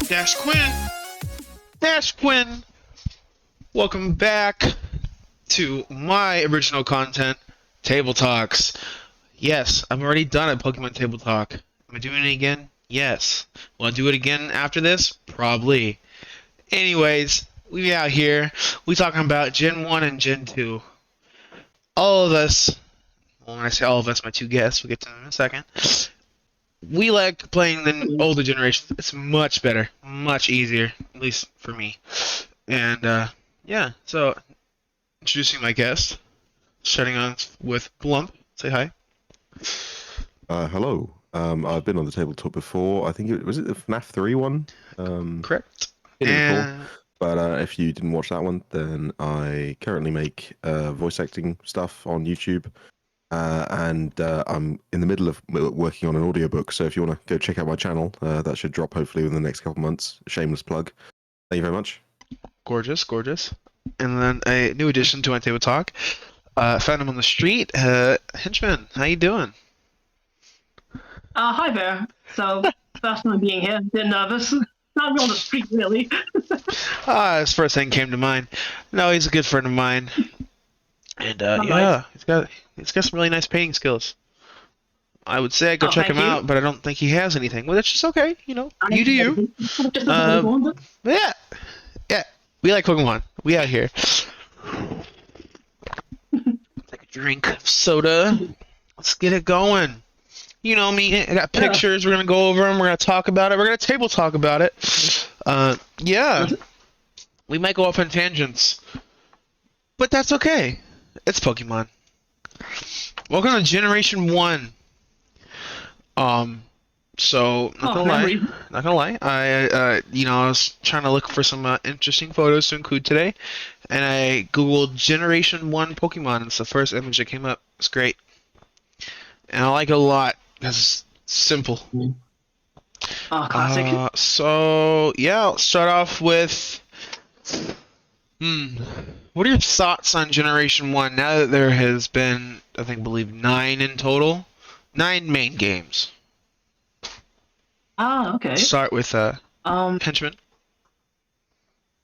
Dash Quinn. Dash Quinn. Welcome back to my original content, Table Talks. Yes, I've already done a Pokemon Table Talk. Am I doing it again? Yes. Will I do it again after this? Probably. Anyways, we out here. We talking about Gen 1 and Gen 2. All of us, well, when I say all of us, my two guests, we'll get to them in a second. We like playing the older generation. It's much better, much easier, at least for me. And yeah, so introducing my guest, starting on with Blump. Say hi. Hello. I've been on the table talk before. I think it was the FNAF 3 one. Correct. Been it before. And But if you didn't watch that one, then I currently make voice acting stuff on YouTube. And I'm in the middle of working on an audiobook. So if you want to go check out my channel, that should drop hopefully within the next couple months. Shameless plug. Thank you very much. gorgeous, gorgeous. And then a new addition to my table talk. Found him on the street. Henchmen, how you doing? Hi there. So, first time being here, a bit nervous. Not really on the street, really. His first thing came to mind. No, he's a good friend of mine. And yeah, he's got some really nice painting skills. I would say go check him out, but I don't think he has anything. Well, that's just okay. You know, you do you. Yeah, yeah. We like Pokemon. We out here. Take a drink of soda. Let's get it going. You know me. I got pictures. We're gonna go over them. We're gonna talk about it. We're gonna table talk about it. Yeah. We might go off on tangents, but that's okay. It's Pokemon. Welcome to Generation 1. So not gonna lie, I was trying to look for some interesting photos to include today, and I googled Generation 1 Pokemon, and it's the first image that came up. It's great, and I like it a lot because it's simple. Classic. So yeah, I'll start off with what are your thoughts on Generation 1 now that there has been, I believe 9 in total? 9 main games. Okay. Start with Henchmen.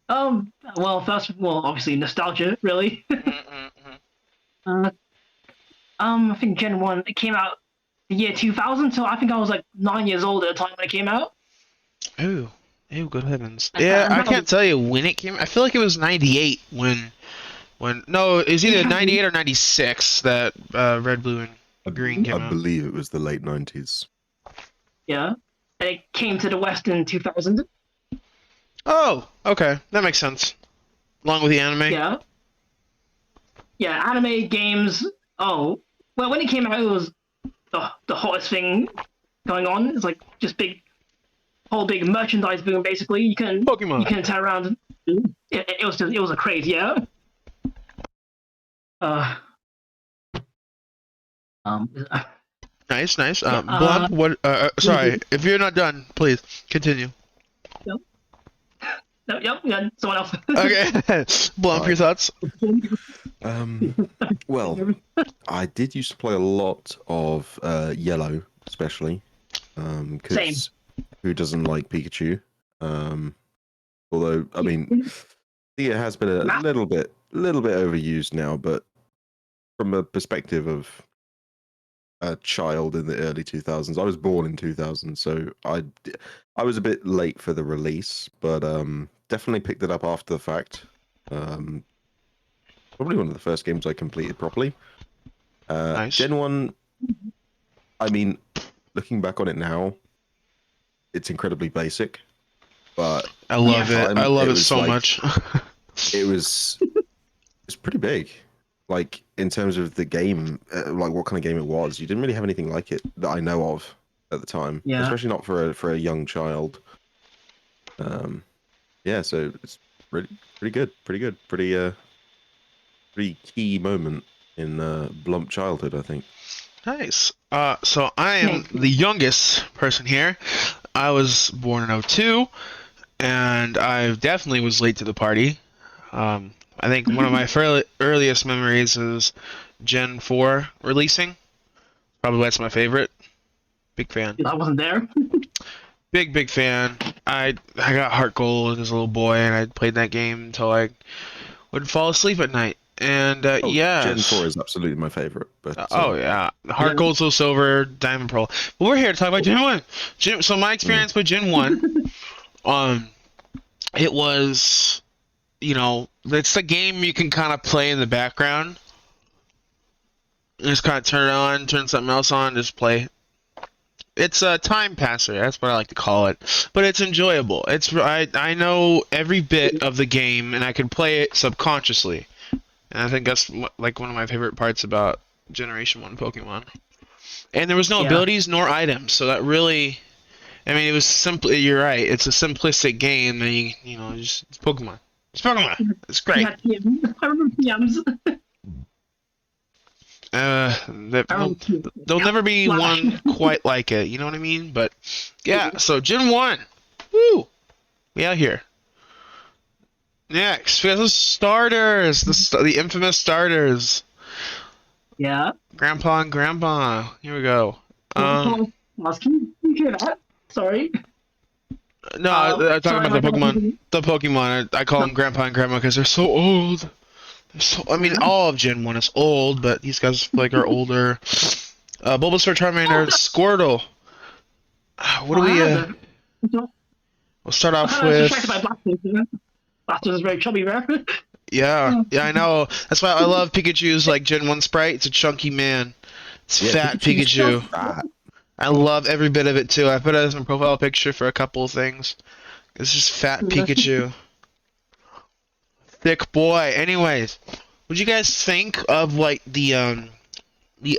Well, first of all, obviously nostalgia, really. I think Gen 1, it came out the year 2000, so I think I was like 9 years old at the time when it came out. Ooh, good heavens. Yeah, I can't tell you when it came. I feel like it was 98 when no, it was either 98 or 96 that Red, Blue, and Green came out. I believe it was the late 90s. Yeah. And it came to the West in 2000. Oh, okay. That makes sense. Along with the anime? Yeah. Yeah, anime, games. Oh. Well, when it came out, it was the hottest thing going on. It's like just whole big merchandise boom, basically. You can turn around. It was a craze, yeah. Nice. Blump, what? Sorry, if you're not done, please continue. Yep, someone else. Okay, Blump, your thoughts? Well, I did used to play a lot of Yellow, especially. Same. Who doesn't like Pikachu? Although, I mean, it has been a little bit overused now, but from a perspective of a child in the early 2000s, I was born in 2000, so I was a bit late for the release, but definitely picked it up after the fact. Probably one of the first games I completed properly. Nice. Gen 1, I mean, looking back on it now, it's incredibly basic, but I love it. I love it so much. it was pretty big, like in terms of the game, like what kind of game it was. You didn't really have anything like it that I know of at the time, especially not for a young child. Yeah, so it's pretty good, pretty key moment in Blump childhood, I think. Nice. So I am the youngest person here. I was born in 02, and I definitely was late to the party. I think one of my earliest memories is Gen 4 releasing. Probably that's my favorite. Big fan. I wasn't there. big fan. I got heart gold as a little boy, and I played that game until I would fall asleep at night. And Oh, Gen 4 yes. is absolutely my favorite, but Oh yeah, Yeah. heart gold, soul silver, diamond pearl. But we're here to talk about Gen 1. So my experience with Gen 1, it was, it's the game you can kind of play in the background. Just kind of turn it on, turn something else on, just play. It's a time passer. That's what I like to call it. But it's enjoyable. I know every bit of the game, and I can play it subconsciously. And I think that's like one of my favorite parts about Generation 1 Pokemon. And there was no Yeah. abilities nor items, so that really, I mean, it was simply. You're right. It's a simplistic game, and it's Pokemon. It's Pokemon. It's great. I remember PMs. There'll never be one quite like it. You know what I mean? But yeah. So Gen 1, woo, we out here. Next, we have the starters, the infamous starters. Yeah. Grandpa and Grandpa. Here we go. Can you hear that? Sorry. No, I'm talking sorry, about the my Pokemon. The Pokemon. I call them Grandpa and Grandma because they're so old. I mean, all of Gen 1 is old, but these guys are older. Bulbasaur, Charmander, Squirtle. What do we? We'll start off with. Distracted by Blastoise. Blastoise is very chubby, man. Yeah, I know. That's why I love Pikachu's Gen 1 sprite. It's a chunky man. It's fat Pikachu's so Pikachu. fat. I love every bit of it too. I put it as my profile picture for a couple of things. It's just fat Pikachu. Thick boy. Anyways, what'd you guys think of the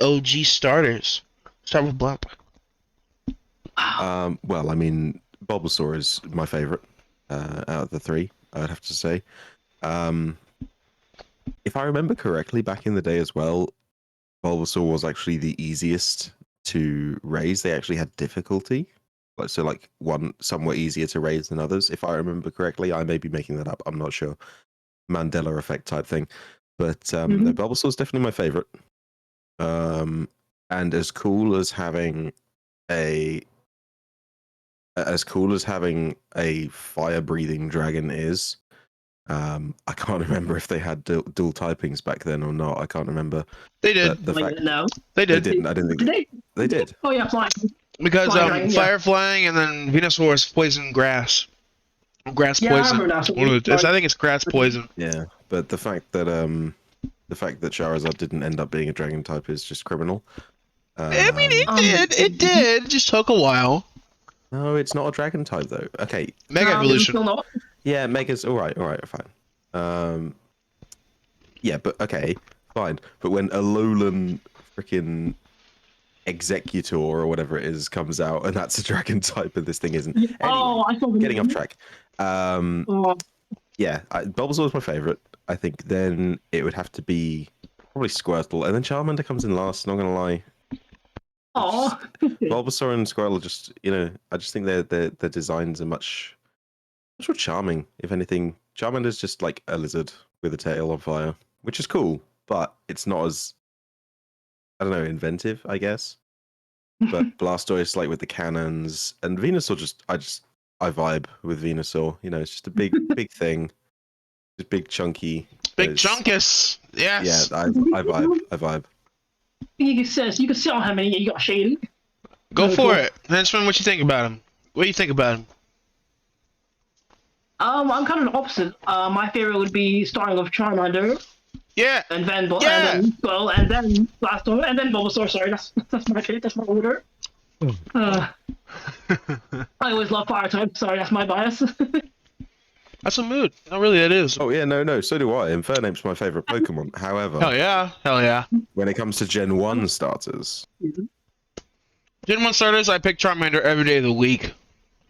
OG starters? Start with Black. Well, I mean, Bulbasaur is my favorite out of the three, I'd have to say. If I remember correctly, back in the day as well, Bulbasaur was actually the easiest to raise. They actually had difficulty. One somewhat easier to raise than others. If I remember correctly, I may be making that up. I'm not sure. Mandela effect type thing. But the Bulbasaur is definitely my favorite. And as cool as having a fire-breathing dragon is, I can't remember if they had dual typings back then or not. I can't remember. They did. No. They They did. didn't. I didn't think they did. Oh yeah, flying. Because Flying, yeah. Fire Flying and then Venusaur is poison grass. Grass Yeah, I poison. remember that. One of the, I think it's grass poison. Yeah, but the fact that Charizard didn't end up being a dragon type is just criminal. I mean, it did. It just took a while. No, it's not a dragon type though. Okay. Mega Evolution. Still not. Yeah, Mega's all right, fine. Yeah, but okay, fine. But when Alolan freaking Executor or whatever it is comes out, and that's a dragon type, and this thing isn't. Anyway, I thought getting off track. Oh, Yeah, Bulbasaur is my favorite. I think then it would have to be probably Squirtle, and then Charmander comes in last. Not gonna lie. oh. Bulbasaur and Squirtle are just, I just think their designs are much more charming. If anything, Charmander's just like a lizard with a tail on fire, which is cool, but it's not as, I don't know, inventive, I guess. But Blastoise, like with the cannons, and Venusaur, I vibe with Venusaur. It's just a big thing, just big chunky. Big Chunkus. Yes. Yeah, I vibe. You can see how many you got shading. Go Really for cool. it. Henchman, what you think about him? What do you think about him? I'm kind of the opposite. My favorite would be starting with Charmander, Yeah. and then Yeah. and then Blastoise, and then Bulbasaur. Sorry, that's my favorite. That's my order. I always love fire type. Sorry, that's my bias. That's a mood. No, really, it is. Oh yeah, no, so do I. Infernape's my favorite Pokemon. However, Hell yeah. when it comes to Gen 1 starters, Gen 1 starters, I pick Charmander every day of the week.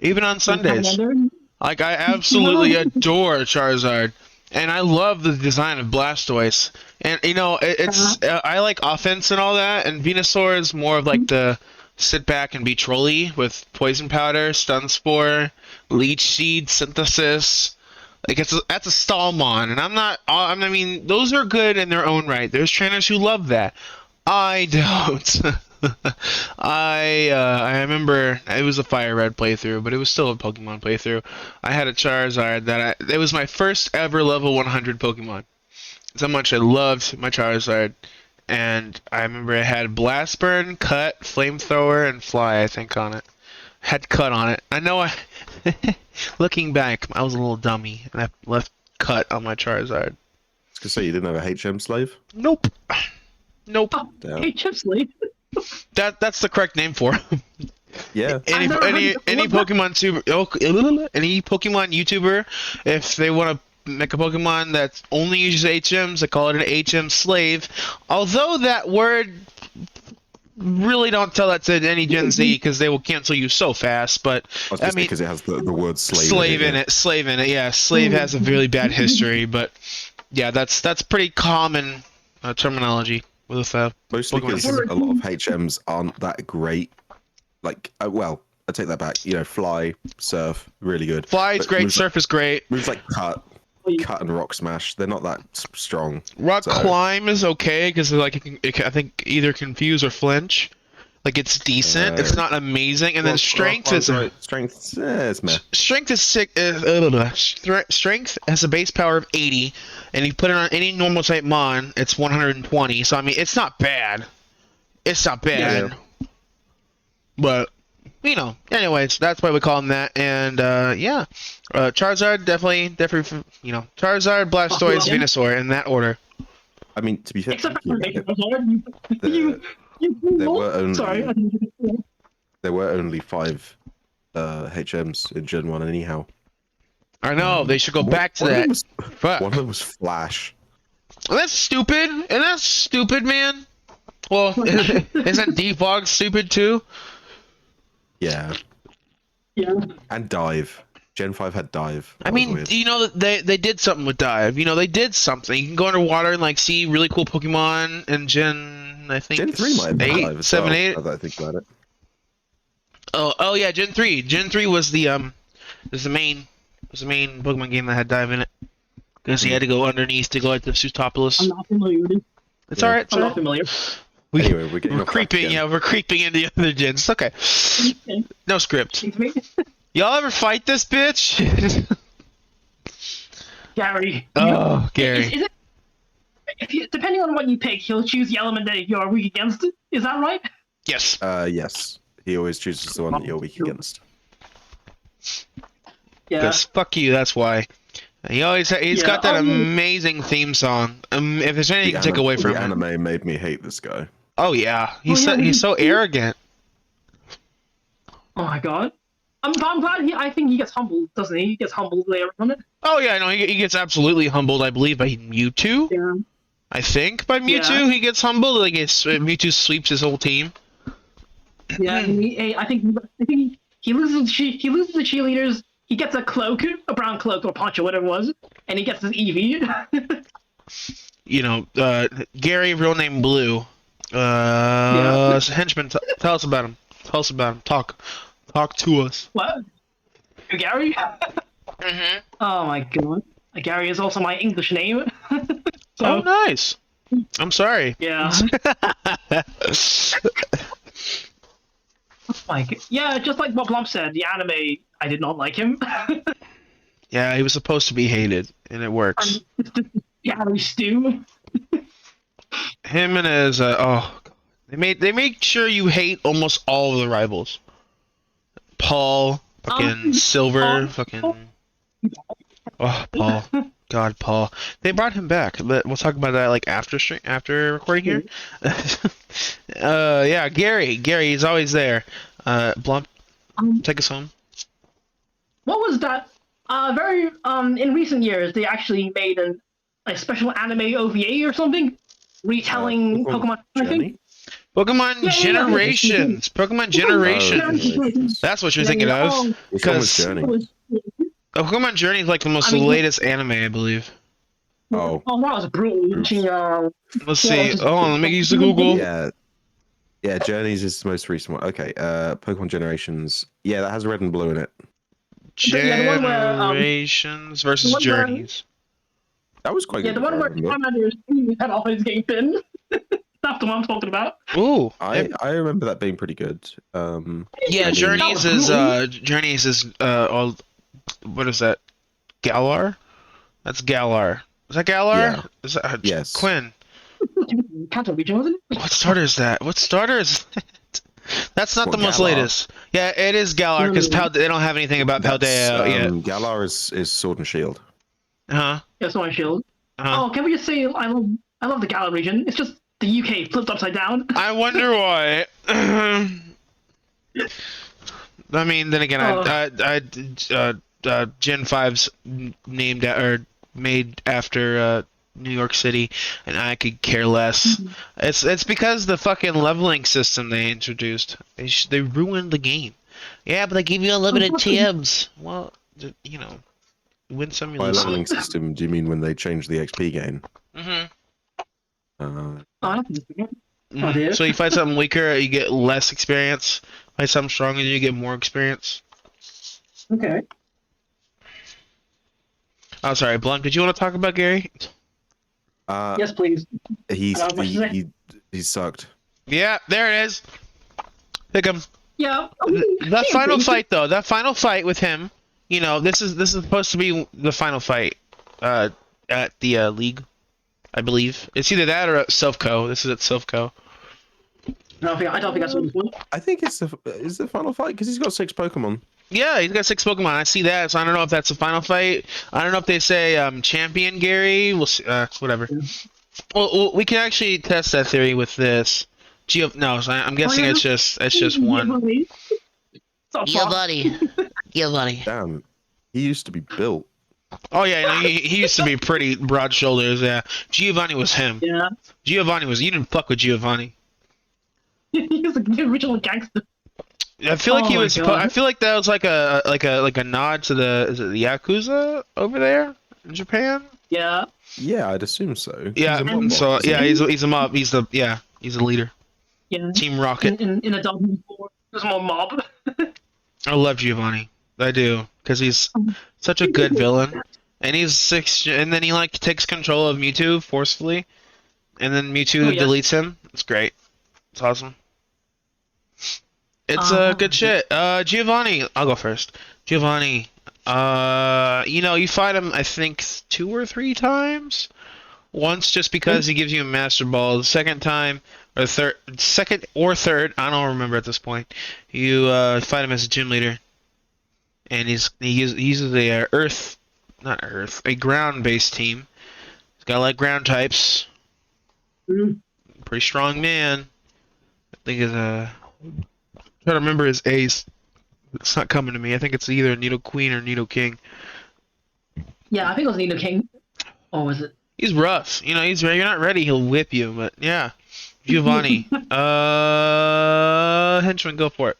Even on Sundays. Charmander. I absolutely adore Charizard. And I love the design of Blastoise. And, I like offense and all that. And Venusaur is more of the sit back and be trolly with Poison Powder, Stun Spore, Leech Seed, Synthesis. That's a Stallmon. And those are good in their own right. There's trainers who love that. I don't. I remember it was a Fire Red playthrough, but it was still a Pokemon playthrough. I had a Charizard it was my first ever level 100 Pokemon. So much I loved my Charizard, and I remember it had Blast Burn, Cut, Flamethrower, and Fly, I think, on it. Had Cut on it. I know looking back, I was a little dummy, and I left Cut on my Charizard. I was gonna say you didn't have a HM slave. Nope. Nope. Oh, Damn. hey, Chipsley. That's the correct name for him. Yeah. Any Pokemon any Pokemon YouTuber, if they want to make a Pokemon that only uses HMs, they call it an HM slave. Although that word really don't tell that to any Gen Z because they will cancel you so fast. But I mean, because it has the word slave. Slave in it. Yeah, slave has a really bad history, but yeah, that's pretty common terminology with Mostly because a lot of HMs aren't that great. Like, well, I take that back. You know, Fly, Surf, really good. Fly is But great, moves Surf is great. Moves like Cut and Rock Smash, they're not that strong. Rock Climb is okay because I think either confuse or flinch. Like it's decent. It's not amazing. And then Strength is Strength. It's meh. Strength is sick. Strength has a base power of 80, and you put it on any normal type mon, it's 120. So I mean, it's not bad. It's not bad. Yeah. But you know, anyways, that's why we call him that. And yeah, Charizard definitely, you know, Charizard, Blastoise, Venusaur in that order. I mean, to be fair, Except there were only 5 HMs in Gen 1 anyhow. I know, they should go back to that. One of them was Flash. Well, that's stupid. And that's stupid, man. Well, isn't Defog stupid too? Yeah. Yeah. And Dive. Gen 5 had Dive. I mean, you know, they did something with Dive. You know, they did something. You can go underwater and like see really cool Pokemon. And I think Gen 3 might have been Dive as 7, well, 8. now that I think about it. Oh yeah, Gen 3. Gen 3 was the main Pokemon game that had Dive in it. Because you had to go underneath to go at the Sutopolis. I'm not familiar with it. It's alright. I'm not familiar. Anyway, we're creeping. Yeah, we're creeping into the other gens. Okay. No script. Y'all ever fight this bitch? Gary. Oh, Gary. Depending on what you pick, he'll choose the element that you're weak against. Is that right? Yes. Yes. He always chooses the one that you're weak against. Yeah. Because fuck you, that's why. He's got that amazing theme song. If there's anything you can take away from the him. anime made me hate this guy. Oh yeah, he's so arrogant. Oh my god. I'm glad I think he gets humbled, doesn't he? He gets humbled later on it. Oh yeah, no, he gets absolutely humbled, I believe, by Mewtwo. Yeah. I think by Mewtwo he gets humbled. Like Mewtwo sweeps his whole team. Yeah, I think he loses the cheerleaders. He gets a cloak, a brown cloak or poncho, whatever it was, and he gets his Eevee. You know, Gary, real name Blue. Henchmen, tell us about him. Tell us about him. Talk to us. What? Gary? Mm-hmm. Oh my god. Gary is also my English name. So, oh, nice. I'm sorry. Yeah. Yeah, just like what Blump said, the anime, I did not like him. Yeah, he was supposed to be hated, and it works. Gary Stew. Him and his they make sure you hate almost all of the rivals. Paul, fucking Silver, fucking Paul. God, Paul. They brought him back, but we'll talk about that like after recording here. Yeah, Gary, he's always there. Blump, take us home. What was that? In recent years, they actually made a special anime OVA or something, retelling Pokemon. I think. Pokemon Generations. Pokemon Generations. That's what you're thinking of. Because Pokemon Journey is like the most latest anime, I believe. Oh. Oh, that was brutal. Let's see. Oh, let me use the Google. Yeah, Journeys is the most recent one. Okay, Pokemon Generations. Yeah, that has red and blue in it. Generations versus Journeys. That was quite good. Yeah, the one where Charmander's head off his game pin. That's the one I'm talking about. Ooh. I remember that being pretty good. Yeah, I mean- Journeys is all. What is that? Galar? That's Galar. Is that Galar? Yeah. Is that Yes. Quinn? Kanto region, wasn't it? What starter is that? What starter is that? That's not What, the most Galar? latest. Yeah, it is Galar because they don't have anything about That's, Paldea yet. Galar is Sword and Shield. Huh? Yes, no shield. Uh-huh. Oh, can we just say I love the Galar region? It's just the UK flipped upside down. I wonder why. I mean, then again, Gen 5's named or made after New York City, and I could care less. It's because the fucking leveling system they introduced. They ruined the game. Yeah, but they give you unlimited TMs. Well, you know, win some, you By lose some. leveling system, do you mean when they changed the XP gain? Mm-hmm. Oh, oh dear. So you fight something weaker, you get less experience. Fight something stronger, you get more experience. Okay. Oh, sorry, Blunt. Did you want to talk about Gary? Yes, please. He Much sucked. Yeah, there it is. Pick him. Yeah. That final fight, though. That final fight with him. You know, this is supposed to be the final fight. At the league, I believe it's either that or at Silphco. This is at Silphco. I don't think that's what it's for. I think it's the final fight because he's got 6 Pokemon. Yeah, he's got 6 Pokemon. I see that, so I don't know if that's the final fight. I don't know if they say Champion Gary. We'll see. Whatever. Well, we can actually test that theory with this. No, so I'm guessing it's just one. Giovanni. Giovanni. Damn, he used to be built. Oh yeah, no, he used to be pretty broad shoulders. Yeah, Giovanni was him. Yeah. Giovanni was. You didn't fuck with Giovanni. He was the original gangster. I feel like Oh he my was. God. I feel like that was like a nod to the Yakuza over there in Japan. Yeah. Yeah, I'd assume so. Yeah, He's a mob so boss, isn't yeah, he? he's a mob. He's the leader. Yeah. Team Rocket. In a Dolphin 4, there's more mob. I love Giovanni. I do, because he's such a good villain, and he's 6. And then he like takes control of Mewtwo forcefully, and then Mewtwo deletes him. It's great. It's awesome. It's good shit. Giovanni, I'll go first. Giovanni, you fight him I think 2 or 3 times. Once just because he gives you a Master Ball. The second time, or second or third, I don't remember at this point. You fight him as a gym leader, and he uses a ground-based team. He's got like ground types. Pretty strong man. I think is trying to remember his ace. It's not coming to me. I think it's either Nido Queen or Nido King. Yeah, I think it was Nino King. Or was it? He's rough. You're not ready, he'll whip you. But yeah, Giovanni. Henchman, go for it.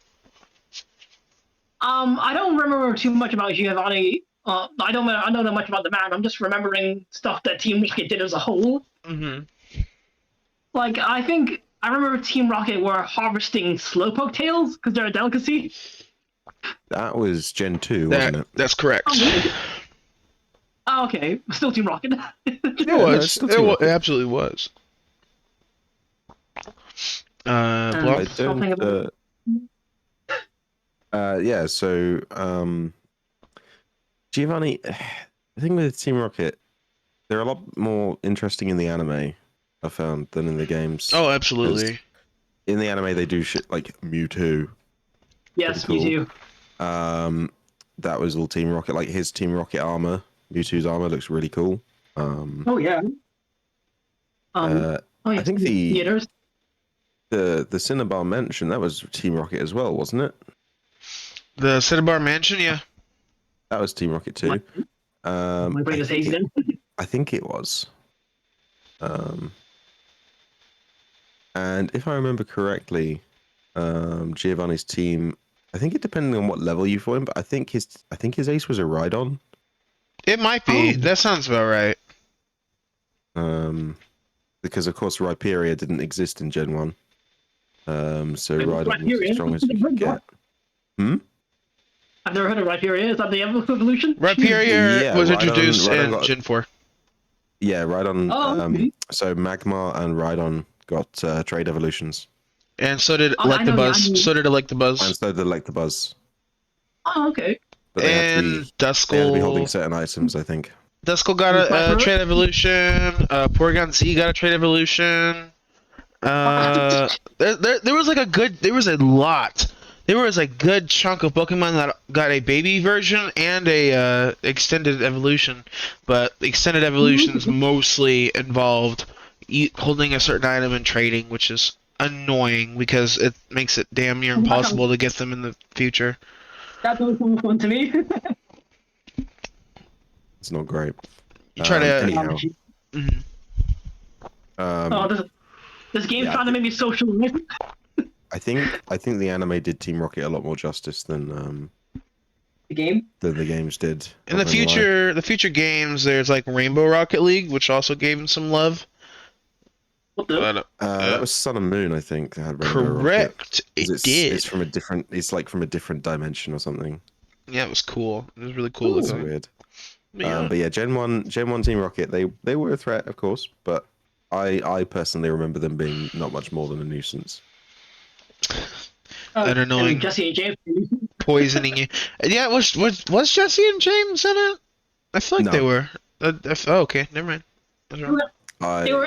I don't remember too much about Giovanni. I don't know much about the man. I'm just remembering stuff that Team Rocket did as a whole. Mm-hmm. Like, I think I remember Team Rocket were harvesting Slowpoke tails because they're a delicacy. That was Gen 2, wasn't it? That's correct. Oh, okay. Still Team Rocket. It was. It absolutely was. I Bluff? don't. Yeah. So, Giovanni, the thing with Team Rocket, they're a lot more interesting in the anime, I found, than in the games. Oh, absolutely. In the anime, they do shit like Mewtwo. Yes, Pretty you do. That was all Team Rocket. Like his Team Rocket armor, Mewtwo's armor looks really cool. Oh yeah. I think the theaters. the Cinnabar Mansion, that was Team Rocket as well, wasn't it? The Cinnabar Mansion, yeah. That was Team Rocket too. My brain is hazy then. I think it was. And if I remember correctly, Giovanni's team, I think it depended on what level you fought him, but I think his ace was a Rhydon. It might be. Oh. That sounds about right. Because of course Rhyperior didn't exist in Gen 1. So Rhydon was Rhyperior? as strong as you could get. I've never heard of Rhyperior. Is that the evolution? Rhyperior Yeah, was Rhydon- introduced Rhydon in got- Gen 4. Yeah, Rhydon. Oh, okay. So Magmar and Rhydon got trade evolutions, And so did Oh, I know the Electabuzz. anime. So did and Electabuzz. so did Electabuzz. Oh, okay. But they had to be And holding Duskull. certain items, I think. Duskull got And a Viper. trade evolution. Porygon Z got a trade evolution. There was like a good. There was a lot. There was a good chunk of Pokemon that got a baby version and a extended evolution, but the extended evolutions mostly involved holding a certain item and trading, which is annoying because it makes it damn near impossible to get them in the future. That was more fun to me. It's not great. You try to. Anyhow, Mhm. Oh, this game's yeah, trying to make me social. I think the anime did Team Rocket a lot more justice than The game. the games did. In the Not gonna lie. future games, there's like Rainbow Rocket League, which also gave him some love. What the? But, That was Sun and Moon, I think. That had Rainbow Rocket. correct, 'Cause it did. It's from a different. It's like from a different dimension or something. Yeah, it was cool. It was really cool It's looking. weird. Yeah. But yeah, Gen 1 Team Rocket, they were a threat, of course, but I personally remember them being not much more than a nuisance. And annoying. Jesse and James. Poisoning you. Yeah, was Jesse and James in it? I feel like No. they were. Okay, never mind. That's wrong. They were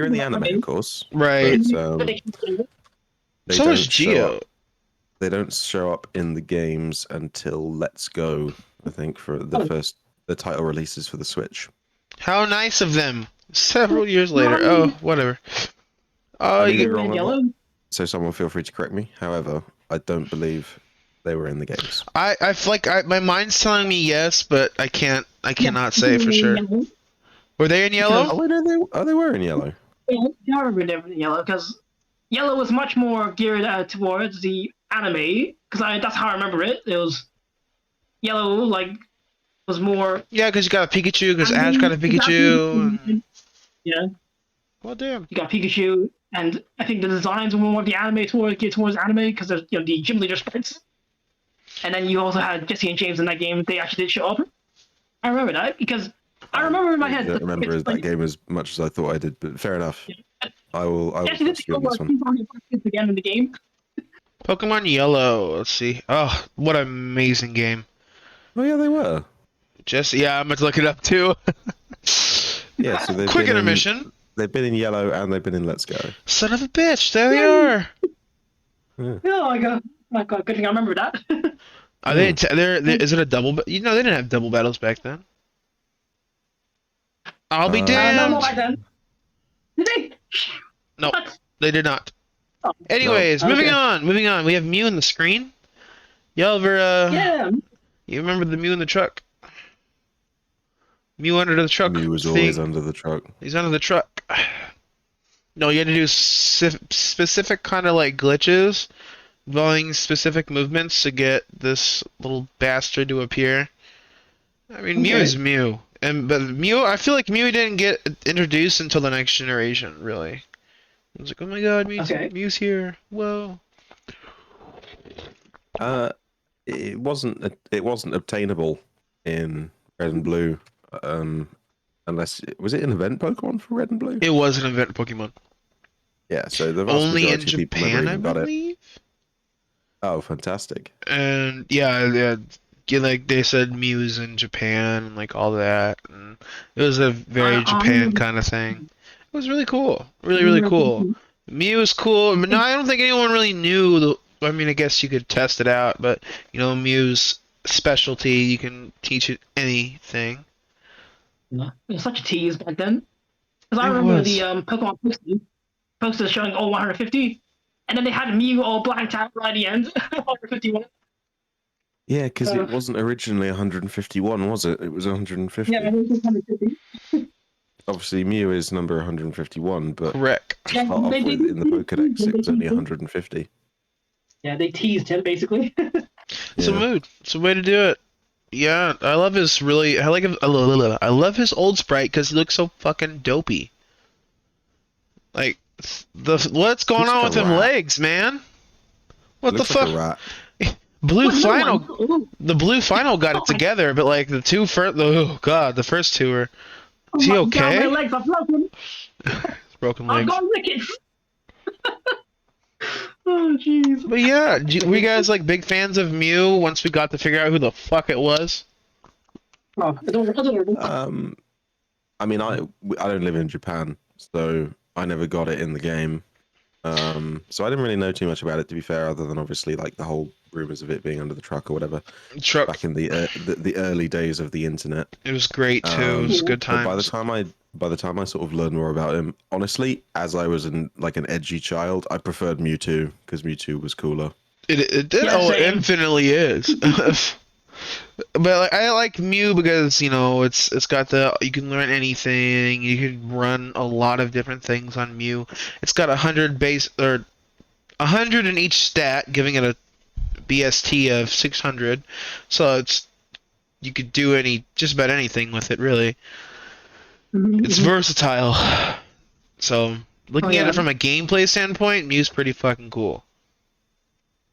in the anime, of course. Right. But, they So was don't show Geo. up- They don't show up in the games until Let's Go, I think, for the title releases for the Switch. How nice of them. Several years later. Oh, whatever. Oh, I you mean, get wrong with Yellow. So someone feel free to correct me. However, I don't believe they were in the games. I feel like my mind's telling me yes, but I cannot say for sure. Were they in yellow? Oh, wait, no, they were in yellow. Yeah, I remember they were in Yellow because Yellow was much more geared towards the anime because that's how I remember it. It was Yellow was more. Yeah, because you got a Pikachu, because Ash got a Pikachu. And... Yeah, Well, damn. you got Pikachu, and I think the designs were more the anime geared towards anime because there's the gym leader sprites. And then you also had Jesse and James in that game. They actually did show up. I remember that because I remember in my head. I don't remember that game as much as I thought I did, but fair enough. Yeah. I will Jesse did trust you show on up this one. again in the game. Pokemon Yellow. Let's see. Oh, what an amazing game. Oh yeah, they were. Jesse, yeah, I'm going to look it up too. Yeah, so they've Quick been intermission. They've been in yellow and they've been in Let's Go. Son of a bitch, there they are. Oh my god, good thing I remember that. Are they? Is it a double? They didn't have double battles back then. I'll be No, damned. not back then. Did they? No, What? they did not. Oh. Anyways, No. moving Okay. on. Moving on. We have Mew in the screen. Y'all ever? Yeah. You remember the Mew in the truck? Mew under the truck. Mew was thing. always under the truck. He's under the truck. No, you had to do specific kind of like glitches, involving specific movements to get this little bastard to appear. I mean, Mew Okay. is Mew, but Mew, I feel like Mew didn't get introduced until the next generation. Really, I was like, oh my god, Mew's here. Whoa. It wasn't obtainable in Red and Blue, unless was it an event Pokemon for Red and Blue? It was an event Pokemon. Yeah, so the vast Only in majority of people never Japan, I even got it. believe. Oh, fantastic! And yeah, like they said, Mew's in Japan and like all that, and it was a very Japan kind of thing. It was really cool, really cool. Mew is cool, but no, I don't think anyone really knew. I mean, I guess you could test it out, but Mew's specialty, you can teach it anything. It was such a tease back then. Because I It remember was. the Pokemon posters showing all 150, and then they had Mew all blanked out right at the end, 151. Yeah, because it wasn't originally 151, was it? It was 150. Yeah, it was 150. Obviously, Mew is number 151, but Correct. to start off with, in the Pokedex, it was only 150. Yeah, they teased him basically. It's a mood. It's a way to do it. Yeah, I love his I love his old sprite because he looks so fucking dopey. Like what's going Looks on like with a them rat. legs, man? What the Looks like a fuck? rat. Blue Well, no Final, one- the Blue Final got it together, but like the first two were. Oh Is he my okay? God, my legs are floating. broken I've legs. got rickets. Oh jeez. But yeah, were you guys like big fans of Mew once we got to figure out who the fuck it was? Oh, adorable. I mean, I don't live in Japan, so I never got it in the game. So I didn't really know too much about it, to be fair, other than obviously like the whole rumors of it being under the truck or whatever Truck. back in the early days of the internet. It was great too. It was good But by the times. time I sort of learned more about him, honestly, as I was an edgy child, I preferred Mewtwo because Mewtwo was cooler. It did. Yeah, Oh, it same. infinitely is. But like, I like Mew because it's got you can learn anything. You can run a lot of different things on Mew. It's got 100 base or 100 in each stat, giving it a BST of 600. So you could do just about anything with it, really. It's versatile. So looking at it from a gameplay standpoint, Mew's pretty fucking cool.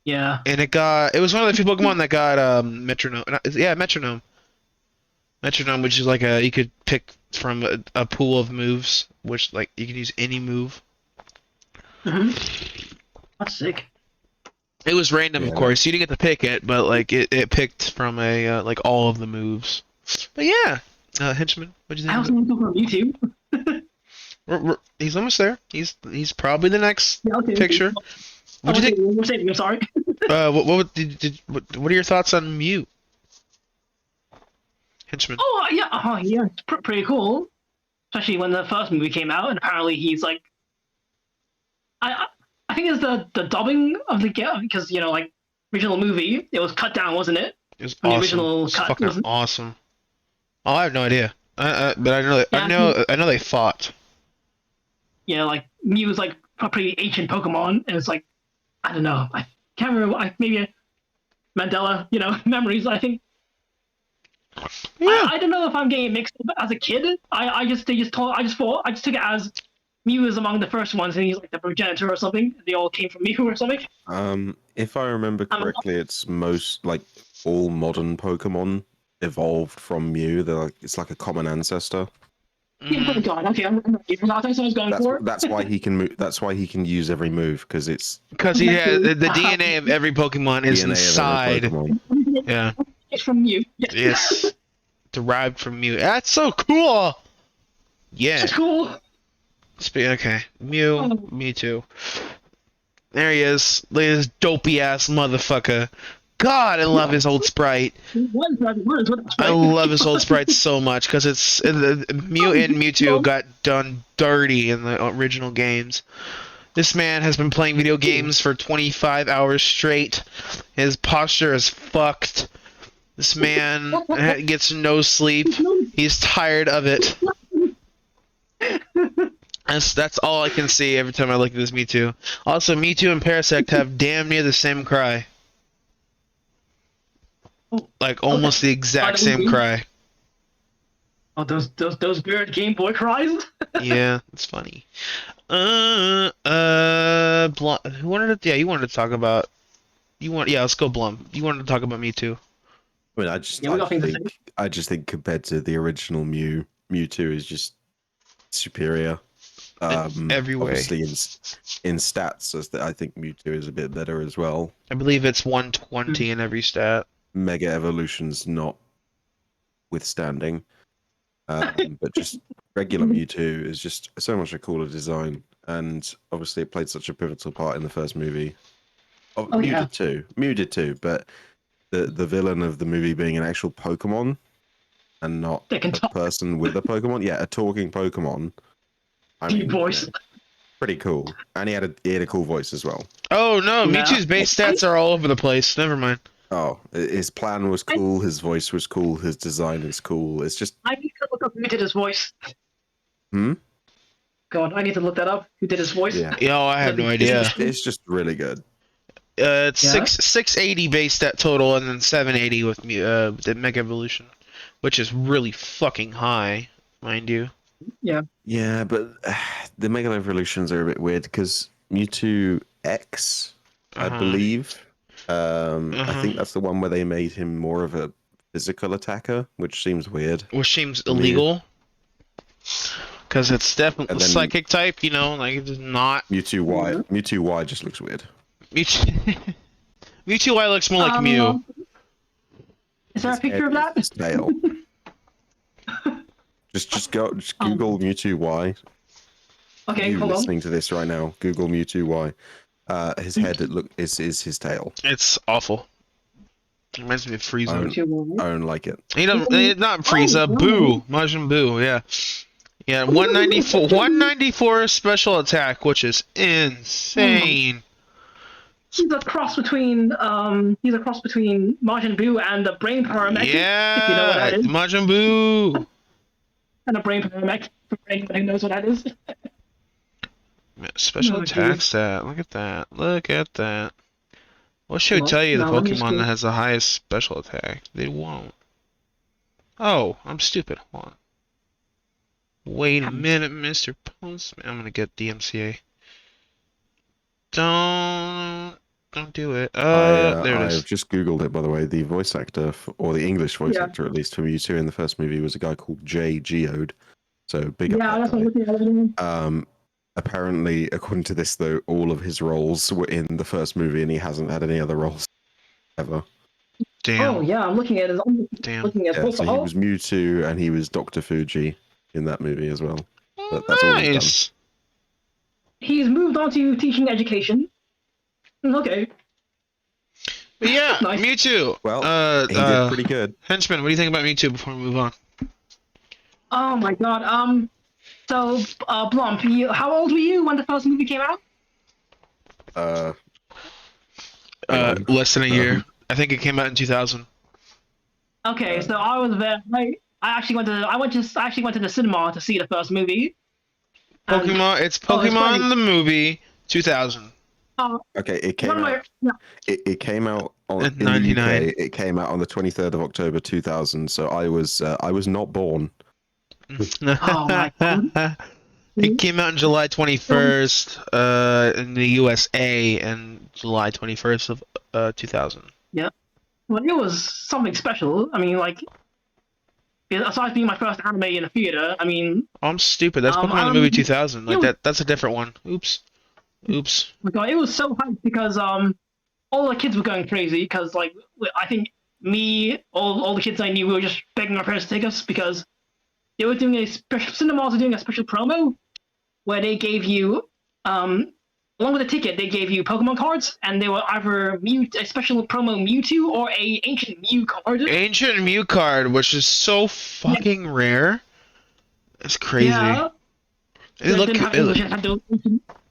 Yeah. And it was one of the few Pokemon that got metronome. Yeah, metronome. Metronome, which is like you could pick from a pool of moves, which like you can use any move. That's sick. It was random, of course. You didn't get to pick it, but like it picked from like all of the moves. But yeah, Henchman, what'd you I think? also want to talk about YouTube. He's almost there. He's probably the next Yeah, okay. picture. What'd you think? We're saving. I'm sorry. What are your thoughts on Mew? Henchman. Oh yeah, it's pretty cool. Especially when the first movie came out, and apparently he's like, I think it's the dubbing of the game because like original movie it was cut down, wasn't it? It was From the awesome. original It was cut, fucking wasn't- awesome. Oh, I have no idea. But I know Yeah, I know they fought. Yeah, like Mew was like a pretty ancient Pokemon, and it's like I don't know, I can't remember. Maybe Mandela, memories. I think. Yeah. I don't know if I'm getting mixed up. As a kid, I just took it as Mew is among the first ones, and he's like the progenitor or something. They all came from Mew or something. If I remember correctly, it's most like all modern Pokemon evolved from Mew. It's like a common ancestor. Yeah, oh god, okay, I'm not even that's what I was going for. That's why he can move. That's why he can use every move because it's Because he has the DNA of every Pokemon is DNA of inside. every Pokemon. Yeah. It's from Mew. Yes. Derived from Mew. That's so cool. Yeah. That's cool. Okay. Mewtwo. There he is. Look at this dopey ass motherfucker. God, I love his old sprite. I love his old sprite so much because Mew and Mewtwo got done dirty in the original games. This man has been playing video games for 25 hours straight. His posture is fucked. This man gets no sleep. He's tired of it. That's all I can see every time I look at this Mewtwo. Also, Mewtwo and Parasect have damn near the same cry. Like almost the exact same cry. Oh, those weird Game Boy cries. Yeah, it's funny. Who wanted to? Yeah, you wanted to talk about. Yeah, let's go Blum. You wanted to talk about Mewtwo. I mean, Yeah, we got things to say. I just think compared to the original Mewtwo is just superior. Every way. Obviously, in stats, I think Mewtwo is a bit better as well. I believe it's 120 in every stat. Mega Evolution's not withstanding, but just regular Mewtwo is just so much a cooler design, and obviously it played such a pivotal part in the first movie. Mew did too, but the villain of the movie being an actual Pokemon and not a person with a Pokemon, a talking Pokemon. I mean, voice. Pretty cool, and he had a cool voice as well. Oh no, Mewtwo's base stats are all over the place. Never mind. Oh, his plan was cool. His voice was cool. His design is cool. It's just. I need to look up who did his voice. God, I need to look that up. Who did his voice? Yeah. Yo, I have no idea. It's just really good. It's 680 base stat total, and then 780 with the Mega Evolution, which is really fucking high, mind you. Yeah. Yeah, but the Mega Evolutions are a bit weird because Mewtwo X, I believe. I think that's the one where they made him more of a physical attacker, which seems weird. Which seems illegal. because it's definitely And then- psychic type. You know, like it's not Mewtwo Y. Mewtwo Y just looks weird. Mewtwo. Mewtwo Y looks more like Mew. Is there a His picture of head that? is tail. just Google Mewtwo Y. Okay, You hold on. listening to this right now? Google Mewtwo Y. His head is his tail. It's awful. It reminds me of Frieza. I don't like it. He doesn't. Not Frieza. Oh, Boo. Majin Buu. Yeah. Yeah. 194 special attack, which is insane. He's a cross between Majin Buu and the Brain Power Mech. Yeah. If you know what that is. Majin Buu. And a Brain Power Mech for anyone who knows what that is. Man, special Oh, attack geez. stat. Look at that. Look at that. What should tell you the No, let me Pokemon see. that has the highest special attack? They won't. Oh, I'm stupid. Hold on. Wait a minute, Mr. Postman. I'm gonna get DMCA. Don't do it. There it I've is. just Googled it, by the way. The voice actor, or the English voice Yeah. actor at least, for Mewtwo in the first movie was a guy called Jay Geode. So big up Yeah, that that's what guy. I'm looking at. Apparently, according to this, though, all of his roles were in the first movie, and he hasn't had any other roles ever. Damn. Oh yeah, I'm looking at his. Damn. Looking at Yeah, so he was Mewtwo, and he was Dr. Fuji in that movie as well. But that's all he's done. Nice. He's moved on to teaching education. Okay. But yeah, Nice. Mewtwo. Well, he did pretty good. Henchman, what do you think about Mewtwo before we move on? Oh my god. So, Blump, how old were you when the first movie came out? Less than a year. I think it came out in 2000. Okay, so I was there. I actually went to the cinema to see the first movie. And- Pokemon. It's Oh, it's Pokemon funny. the movie 2000. Okay, it came One of out. my, It came out on In in the 99. UK. It came out on the 23rd of October 2000. So I was not born. Oh my God. It came out on July 21st in the USA and July 21st of 2000. Well, it was something special. I mean, like, aside from being my first anime in a theater, I mean, Oh, I'm stupid. That's Pokemon the movie 2000. Like that's a different one. Oops. Oops. oh my God, it was so hyped because all the kids were going crazy because like I think all the kids I knew, we were just begging our parents to take us because they were doing cinemas were doing a special promo where they gave you along with the ticket they gave you Pokemon cards, and they were either a special promo Mewtwo or a ancient Mew card. Ancient Mew card, which is so fucking rare. It's crazy. Yeah. It look, didn't have English, it had those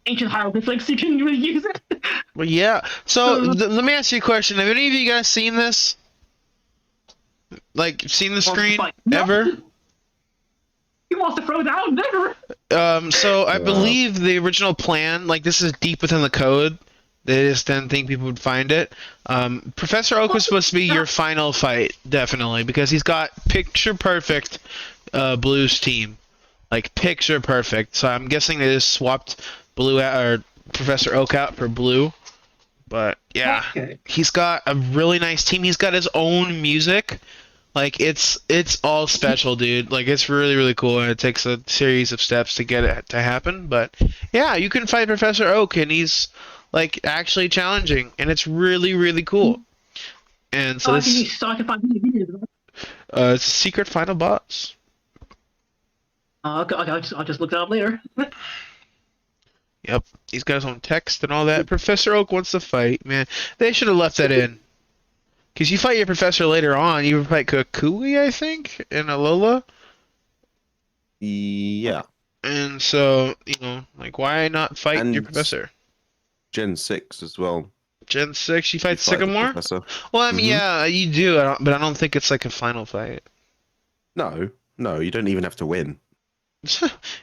ancient hieroglyphics, you can really use it. well, yeah. So let me ask you a question. Have any of you guys seen this? Like, seen the screen No. ever? He wants to throw down, never. So I believe the original plan, like this is deep within the code. They just didn't think people would find it. Professor Oak was supposed to be your final fight, definitely, because he's got picture perfect Blue's team, like picture perfect. So I'm guessing they just swapped Blue out, or Professor Oak out for Blue. But yeah, Okay. he's got a really nice team. He's got his own music. Like it's all special, dude. Like it's really, really cool, and it takes a series of steps to get it to happen. But yeah, you can fight Professor Oak, and he's like actually challenging, and it's really, really cool. And so this, I can find videos. it's a secret final boss. Okay, I'll just look that up later. Yep, he's got his own text and all that. Professor Oak wants to fight, man. They should have left that in. Because you fight your professor later on. You fight Kukui, I think, and Alola. Yeah. And so, you know, like, why not fight And your professor? Gen 6 as well. Gen 6, you fight You fight the Sycamore? Professor. Well, I mean, Mhm. yeah, you do, but I don't think it's like a final fight. No, you don't even have to win.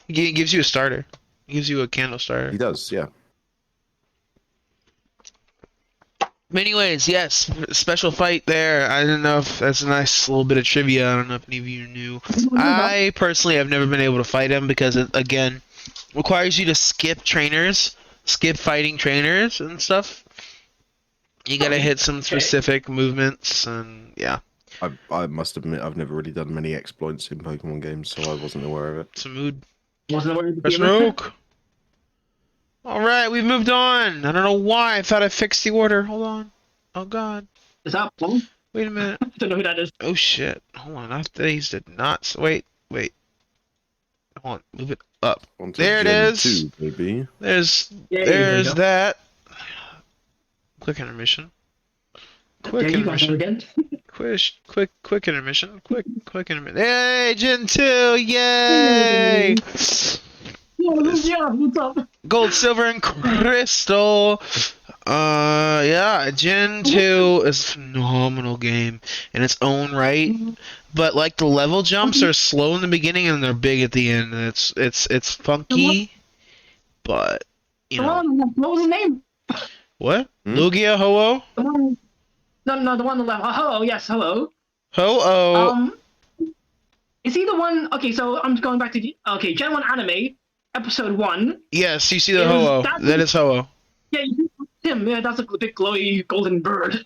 He gives you a starter. He gives you a candle starter. He does, yeah. But anyways, yes, special fight there. I don't know if that's a nice little bit of trivia. I don't know if any of you knew. I personally have never been able to fight him because it, again, requires you to skip fighting trainers and stuff. You gotta hit some specific movements, and yeah. I must admit I've never really done many exploits in Pokemon games, so I wasn't aware of it. It's a mood. Wasn't aware of the Press gamer. Roke. Alright, we've moved on. I don't know why. I thought I fixed the order. Hold on. Oh god. Is that Plum? Wait a minute. I don't know who that is. Oh shit. Hold on. These did not. Wait. Hold on. Move it up. Onto There it Gen is. 2, maybe. There's Yeah, there you there's go. that. Quick intermission. Quick Yeah, you got that intermission. again. Quick intermission. Quick intermission. Hey, Gen 2! Yay! Yeah, what's up? Gold, silver, and crystal. Yeah, Gen 2 is a phenomenal game in its own right. But like the level jumps are slow in the beginning and they're big at the end. And it's funky, but you know What was his name? what? Hmm? Lugia Ho-Oh? The one... No, the one on the left. Hello, yes, hello. Ho-Oh. Is he the one? Okay, so I'm going back to Gen 1 anime, episode 1. Yes, you see the Is Ho-Oh. that- That is Ho-Oh. Yeah, you see him. Yeah, that's a big glowy golden bird.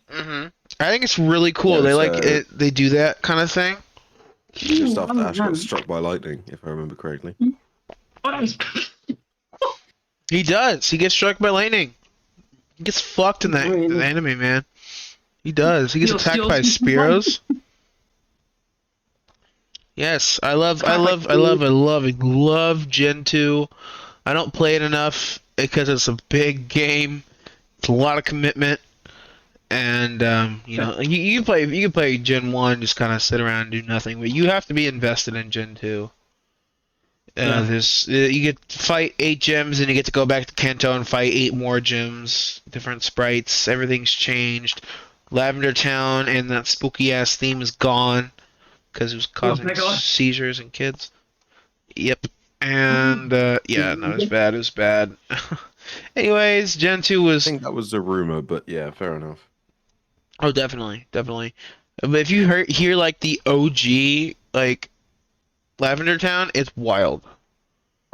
I think it's really cool. Yeah, They it's, like it. They do that kind of thing. Just after Oh, Ash got man. struck by lightning, if I remember correctly. Oh, that was... He does. He gets struck by lightning. He gets fucked in that Really? anime, man. He does. He gets You'll attacked steal- by Spearows. Yes, I love Gen 2. I don't play it enough because it's a big game. It's a lot of commitment. And you know, you can play Gen 1, just kind of sit around and do nothing, but you have to be invested in Gen 2. Yeah. You get to fight 8 gyms, and you get to go back to Kanto and fight 8 more gyms. Different sprites, everything's changed. Lavender Town and that spooky ass theme is gone because it was causing my God. seizures in kids. Yep. And yeah, no, it was bad. It was bad. Anyways, Gen 2 I was think that was a rumor, but yeah, fair enough. oh, definitely. But if you hear like the OG like Lavender Town, it's wild.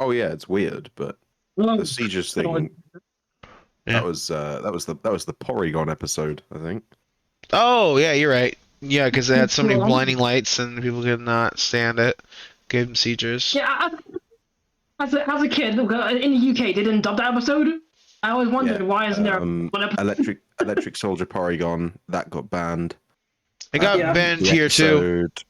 Oh yeah, it's weird, but the Sieges thing. Yeah. That was the Porygon episode, I think. Oh, yeah, you're right. Yeah, because they had so many blinding lights and people could not stand it. Gave them seizures. Yeah, as a kid in the UK, they didn't dub that episode. I always wondered why isn't there one episode? Electric Soldier Porygon that got banned. It got Yeah. banned The here too. episode-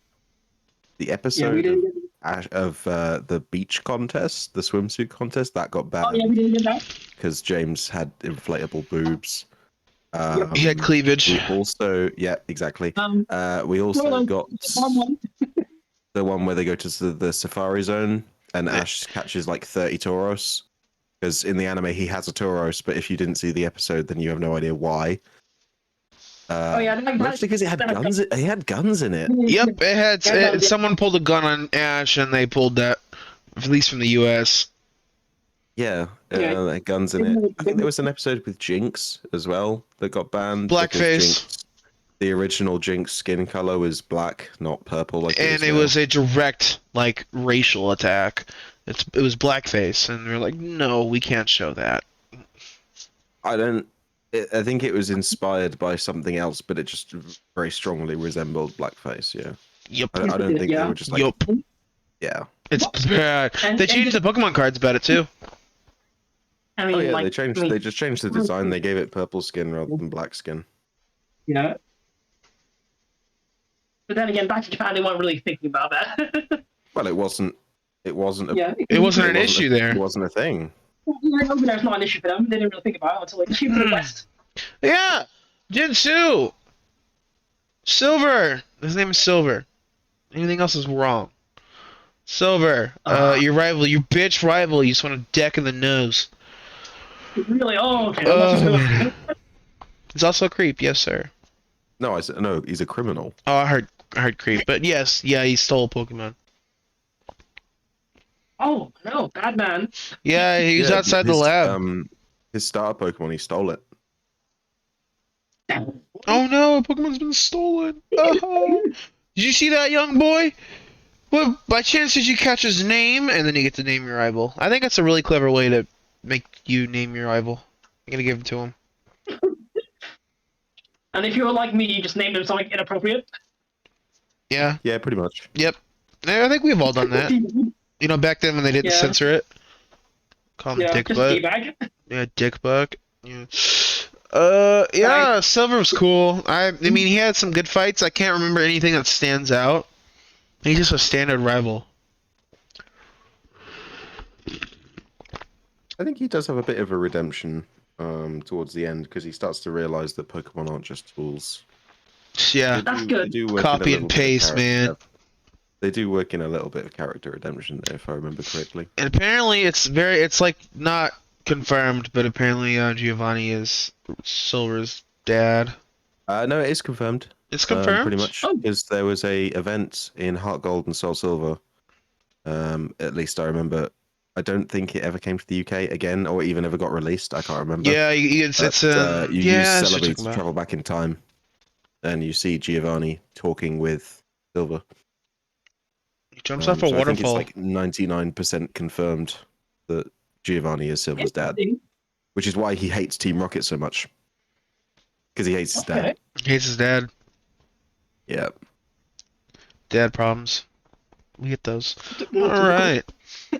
The Yeah, we episode didn't get of the beach contest, the swimsuit contest, that got Oh yeah, banned we didn't get that. because James had inflatable boobs. He had cleavage. We also, yeah, exactly. We also Well, got one. the one where they go to the safari zone and Ash catches like 30 Tauros. Because in the anime he has a Tauros, but if you didn't see the episode, then you have no idea why. Oh yeah, like Mostly because it had guns. He had guns in it. Yep, someone pulled a gun on Ash and they pulled that, at least from the US. Yeah, Yeah. they had guns in it. I think there was an episode with Jinx as well that got banned. because Blackface. Jinx, the original Jinx skin color was black, not purple. Like And it now. was a direct, like, racial attack. It was blackface, and they're like, no, we can't show that. I think it was inspired by something else, but it just very strongly resembled blackface. Yeah. Yep. I don't think they were just like. Yup. Yeah. It's bad. They changed the Pokemon cards about it, too. I mean, Oh yeah, like, they changed. I mean, They just changed the design. They gave it purple skin rather than black skin. you know. But then again, back to Japan, they weren't really thinking about that. Well, it wasn't. It wasn't. Yeah. It wasn't an issue there. It wasn't a thing. Over there, it's not an issue for them. They didn't really think about it until like came to the West. Yeah! Jinsu! Silver! His name is Silver. Anything else is wrong. Silver, your rival, your bitch rival, you just want to deck in the nose. Really? Oh, okay. He's also a creep, yes, sir. No, I said no. He's a criminal. Oh, I heard creep, but yes, yeah, he stole Pokemon. Oh no, bad man. Yeah, he was outside the lab. His starter Pokemon, he stole it. Oh no, Pokemon's been stolen. Oh. Did you see that, young boy? Well, by chance did you catch his name, and then you get to name your rival? I think that's a really clever way to make you name your rival. I'm gonna give it to him. And if you were like me, you just named him something inappropriate. Yeah. Yeah, pretty much. Yep. I think we've all done that. You know, back then when they didn't Yeah. censor it, call him Yeah, Dick just Butt. teabag. Yeah, Dick Buck. Yeah. Yeah, Silver was cool. I mean, he had some good fights. I can't remember anything that stands out. He's just a standard rival. I think he does have a bit of a redemption towards the end because he starts to realize that Pokemon aren't just tools. Yeah, That's They good. do work in a copy little and bit of paste, character. man. They do work in a little bit of character redemption there, if I remember correctly. And apparently, it's like not confirmed, but apparently Giovanni is Silver's dad. No, it is confirmed. It's Pretty confirmed. much, Oh. because there was a event in Heart Gold and Soul Silver. At least I remember. I don't think it ever came to the UK again, or even ever got released. I can't remember. Yeah, it's But, you yeah, use that's what you're Celebi talking to about. travel back in time, and you see Giovanni talking with Silver. He jumps off a So I think it's waterfall. like 99% confirmed that Giovanni is Silver's dad, Interesting. which is why he hates Team Rocket so much. Because he hates his Okay. dad. He hates his dad. Yeah. Dad problems. We get those. More All typical. right.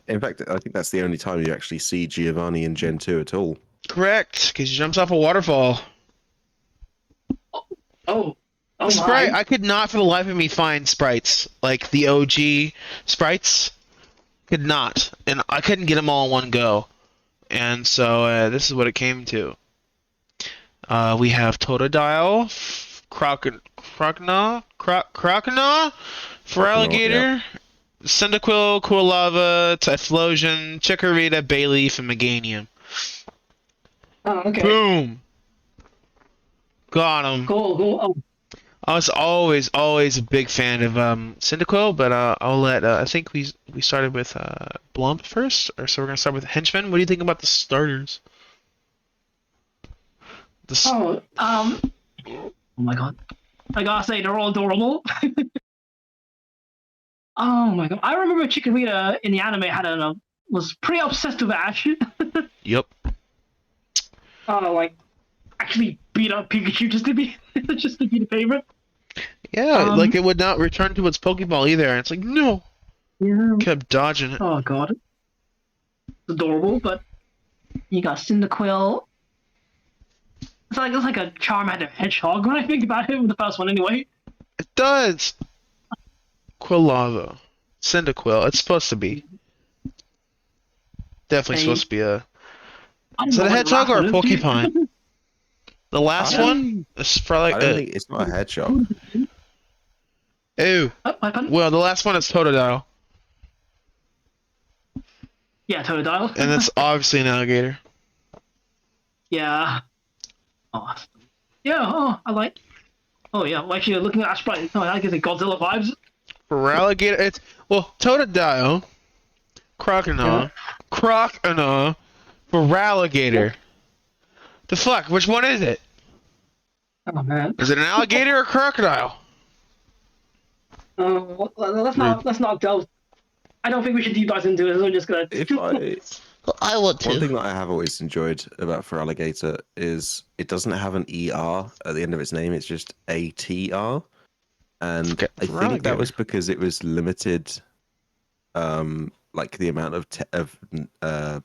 In fact, I think that's the only time you actually see Giovanni in Gen 2 at all. Correct, because he jumps off a waterfall. Oh. Oh Sprite. my. I could not for the life of me find sprites like the OG sprites. Could not, and I couldn't get them all in one go. And so this is what it came to. We have Totodile, Crocodile, Feraligatr, Cyndaquil, Quilava, Typhlosion, Chikorita, Bayleaf, and Meganium. Oh, okay. Boom! Got him. Cool. Oh. I was always a big fan of Cyndaquil, but I'll let I think we started with Blump first, or so we're gonna start with Henchmen. What do you think about the starters? Oh. Oh my god. I gotta say, they're all adorable. Oh my god. I remember Chikorita in the anime was pretty obsessed with Ash. Yep. Like actually beat up Pikachu just to be the favorite. Yeah, like it would not return to its Pokeball either, and it's like no, Yeah. kept dodging it. Oh god. It's adorable, but you got Cyndaquil. It's like a Charmander hedgehog when I think about it with the first one anyway. It does. Quilava, Cyndaquil. It's supposed to be. Definitely Hey. supposed to be a. I don't Is know it a what the hedgehog last or a one is, dude. porcupine? The last I one is probably I don't think it's not a hedgehog. Ew. Oh, my pardon? Well, the last one is Totodile, Yeah, Totodile. and it's obviously an alligator. Yeah. Oh. Yeah, I like. Oh yeah, well, actually looking at Sprite, I gives it Godzilla vibes. For alligator, it's Totodile, Croconaw, for alligator. The fuck? Which one is it? Oh man. Is it an alligator or crocodile? Let's not delve. I don't think we should deep dive into it. We're just gonna. I want One thing that I have always enjoyed about Feraligatr is it doesn't have an ER at the end of its name. It's just ATR, and Okay, I think Feraligatr. that was because it was limited. Like the amount of the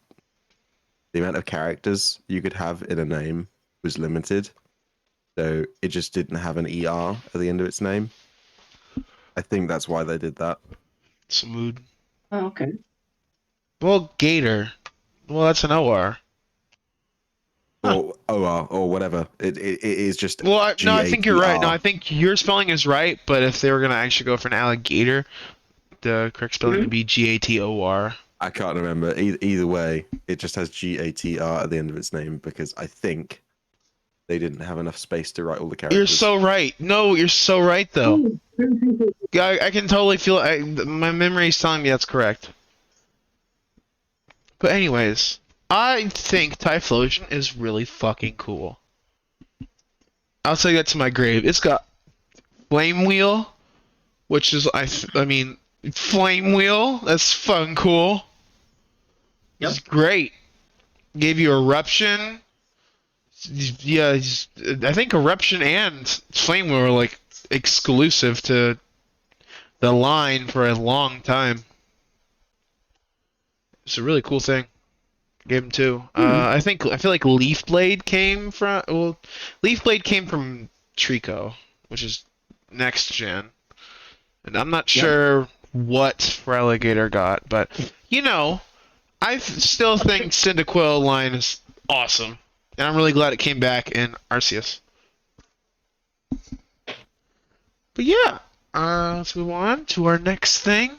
amount of characters you could have in a name was limited, so it just didn't have an ER at the end of its name. I think that's why they did that. Smooth. Oh, okay. Well, gator. Well, that's an OR. Or OR or whatever. It is just. Well, no, I think you're right. No, GATR. I think your spelling is right, but if they were gonna actually go for an alligator, the correct spelling would be GATOR. I can't remember. Either way, it just has GATR at the end of its name because I think they didn't have enough space to write all the characters. You're so right. No, you're so right though. Yeah, I can totally feel. My memory is telling me that's correct. But anyways, I think Typhlosion is really fucking cool. I'll say that to my grave. It's got Flame Wheel, which is I mean Flame Wheel. That's fucking cool. Yep. It's great. Gave you Eruption. Yeah, I think Eruption and Flame Wheel were like exclusive to the line for a long time. It's a really cool thing. Game 2. I feel like Leaf Blade came from Trico, which is next gen. And I'm not sure what Relegator got, but I still think Cyndaquil line is awesome. And I'm really glad it came back in Arceus. But yeah, let's move on to our next thing.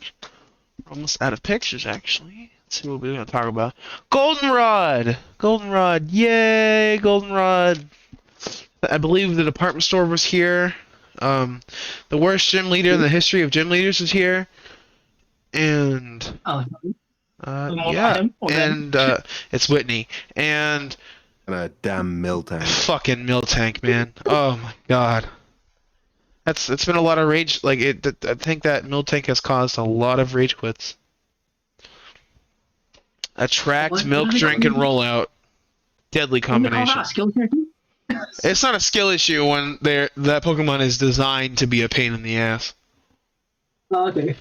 We're almost out of pictures, actually. Let's see what we're going to talk about. Goldenrod! Goldenrod, yay! Goldenrod. I believe the department store was here. The worst gym leader in the history of gym leaders is here. And yeah, and it's Whitney. And a damn Miltank. Fucking Miltank, man. Oh my god. It's been a lot of rage. I think that Miltank has caused a lot of rage quits. Attract, milk, drink, and roll out. Deadly combination. It's not a skill issue when that Pokemon is designed to be a pain in the ass. Oh, okay.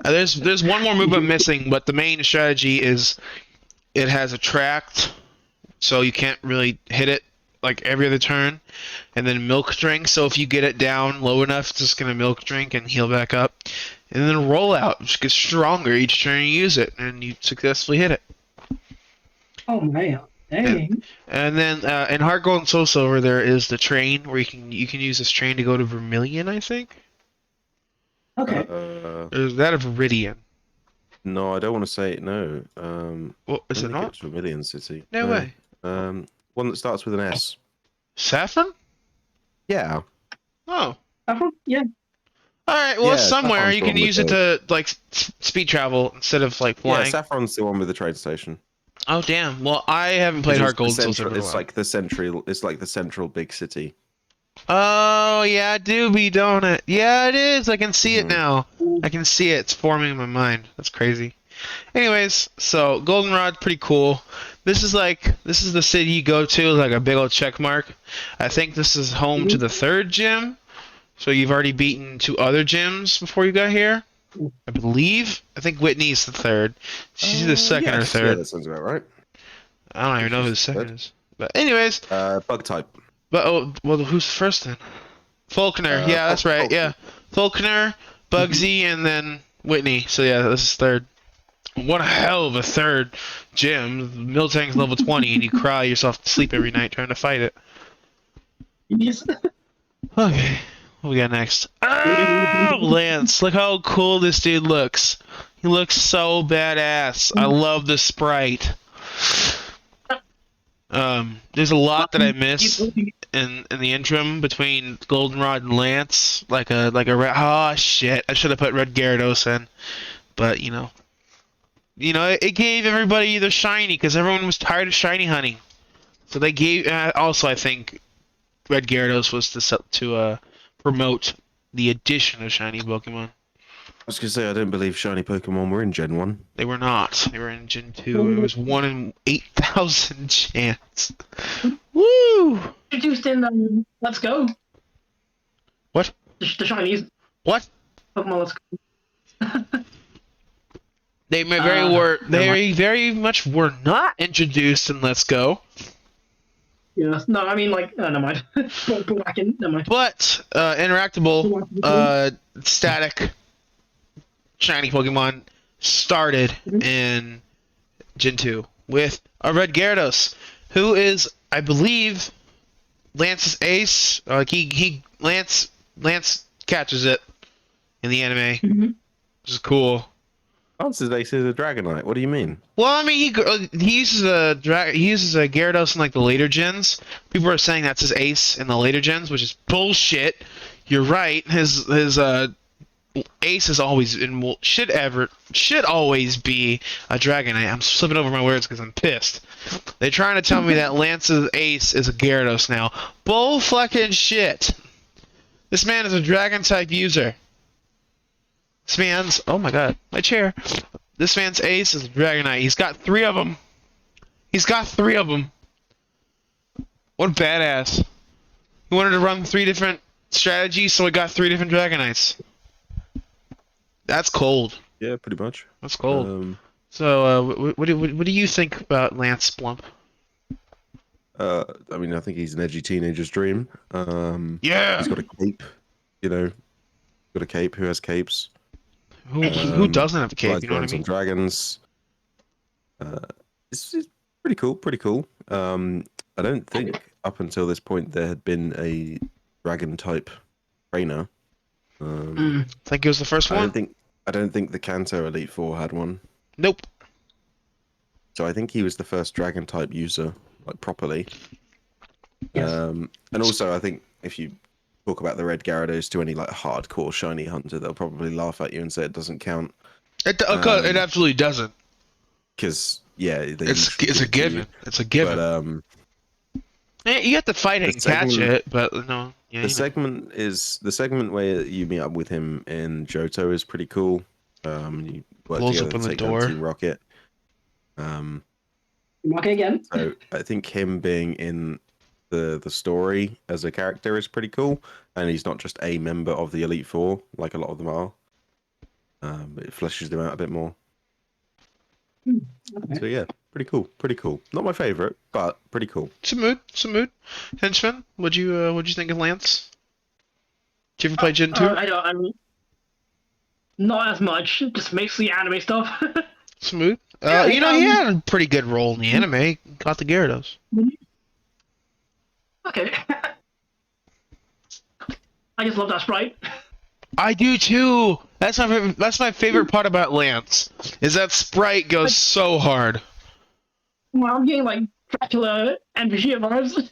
There's one more movement missing, but the main strategy is it has Attract, so you can't really hit it like every other turn, and then Milk Drink, so if you get it down low enough, it's just gonna Milk Drink and heal back up. And then Roll Out, which gets stronger each turn you use it, and you successfully hit it. Oh man, dang. And then in Heart Gold and Soul Silver, there is the train where you can use this train to go to Vermilion, I think. Okay. Or is that a Viridian? No, I don't want to say it. No. Well, is it not? It's Vermilion City. No way. One that starts with an S. Saffron? Yeah. Oh. Yeah. All right. Well, Yeah, somewhere Saffron's you the can one use with it to like speed travel instead of like flying. Yeah, Saffron's the one with the train station. Oh damn. Well, I haven't played Heart Gold and Soul Silver. It's like the central. It's like the central big city. Oh yeah, doobie, don't it? Yeah, it is. I can see it now. I can see it. It's forming in my mind. That's crazy. Anyways, so Goldenrod's pretty cool. This is the city you go to, like a big old check mark. I think this is home to the 3rd gym. So you've already beaten 2 other gyms before you got here. I believe. I think Whitney's the 3rd. She's the 2nd or 3rd. Yeah, that sounds about right. I don't even know who the 2nd is. But anyways. Bug type. But who's first then? Faulkner. Yeah, that's right. Yeah, Faulkner, Bugsy, and then Whitney. So yeah, this is 3rd. What a hell of a 3rd gym. Miltank's level 20, and you cry yourself to sleep every night trying to fight it. Yes. Okay, what we got next? Oh, Lance! Look how cool this dude looks. He looks so badass. I love the sprite. There's a lot that I miss in the interim between Goldenrod and Lance. Oh shit! I should have put Red Gyarados in, but it gave everybody the shiny because everyone was tired of shiny hunting. So they gave. Also, I think Red Gyarados was to promote the addition of shiny Pokemon. I was gonna say I didn't believe shiny Pokemon were in Gen 1. They were not. They were in Gen 2. It was 1 in 8,000 chance. Woo! Introduced in Let's Go. What? The shinies. What? Pokemon Let's Go. They very much were not introduced in Let's Go. Yeah. No, I mean never mind. Go back in. Never mind. But interactable, static, shiny Pokemon started in Gen 2 with a Red Gyarados, who is, I believe, Lance's ace. Lance catches it in the anime, which is cool. Lance's ace is a Dragonite. What do you mean? Well, I mean, he uses a Gyarados in like the later gens. People are saying that's his ace in the later gens, which is bullshit. You're right. His ace is always should always be a Dragonite. I'm slipping over my words because I'm pissed. They're trying to tell me that Lance's ace is a Gyarados now. Bull fucking shit. This man is a Dragon type user. This man's oh my god, my chair. This man's ace is a Dragonite. He's got 3 of them. What a badass. He wanted to run 3 different strategies, so he got 3 different Dragonites. That's cold. Yeah, pretty much. That's cold. Um, So, what do you think about Lance Blump? I mean, I think he's an edgy teenager's dream. Yeah. He's got a cape, you know, got a cape. Who has capes? Who doesn't have a cape? Rides You know what I around on mean? dragons. It's pretty cool. Pretty cool. I don't think up until this point there had been a dragon type trainer. Think it was the first I one? don't think the Kanto Elite Four had one. Nope. So I think he was the first dragon type user, like properly. Yes. And also I think if you talk about the red Gyarados to any like hardcore shiny hunter, they'll probably laugh at you and say it doesn't count. It absolutely doesn't. Because yeah, It's a given. It's a given. But You have to fight it and catch it, but no. Yeah, the segment where you meet up with him in Johto is pretty cool. You work Blows together open to the take down door. Team Rocket. Mark it again. So I think him being in the story as a character is pretty cool, and he's not just a member of the Elite Four like a lot of them are. It fleshes them out a bit more. Okay. So yeah, pretty cool. Not my favorite, but pretty cool. Some mood. Henchmen, what'd you think of Lance? Did you ever play Gen 2? I'm not as much, just mostly anime stuff. Smooth. Yeah, He had a pretty good role in the anime. He got the Gyarados. Okay. I just love that sprite. I do too. That's my favorite part about Lance. Is that sprite goes so hard. Well, I'm getting like Dracula and Vegeta vibes.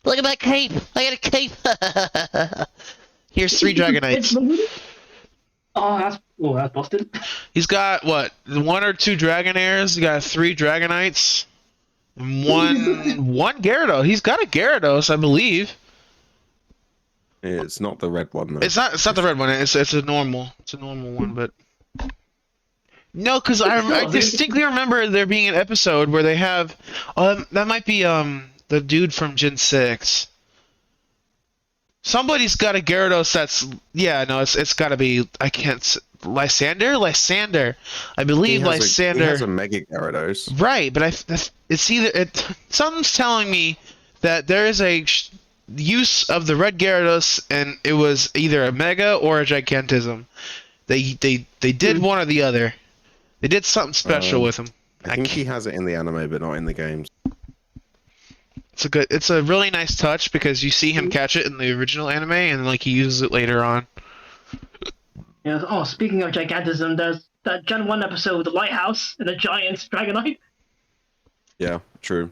Look at that cape. I got a cape. Here's 3 Dragonites. That's busted. He's got what? 1 or 2 Dragonairs. He got 3 Dragonites. And one Gyarados. He's got a Gyarados, I believe. It's not the red one though. It's not the red one. It's a normal. It's a normal one, but no, because I distinctly remember there being an episode where they have that might be the dude from Gen 6. Somebody's got a Gyarados that's it's got to be Lysander. I believe Lysander. He has a Mega Gyarados. Right, but it's either something's telling me that there is a use of the red Gyarados, and it was either a Mega or a Gigantism. They did one or the other. They did something special with him. I think he has it in the anime, but not in the games. It's a really nice touch because you see him catch it in the original anime, and like he uses it later on. Yeah. Oh, speaking of Gigantism, there's that Gen 1 episode with the lighthouse and the giant Dragonite. Yeah, true.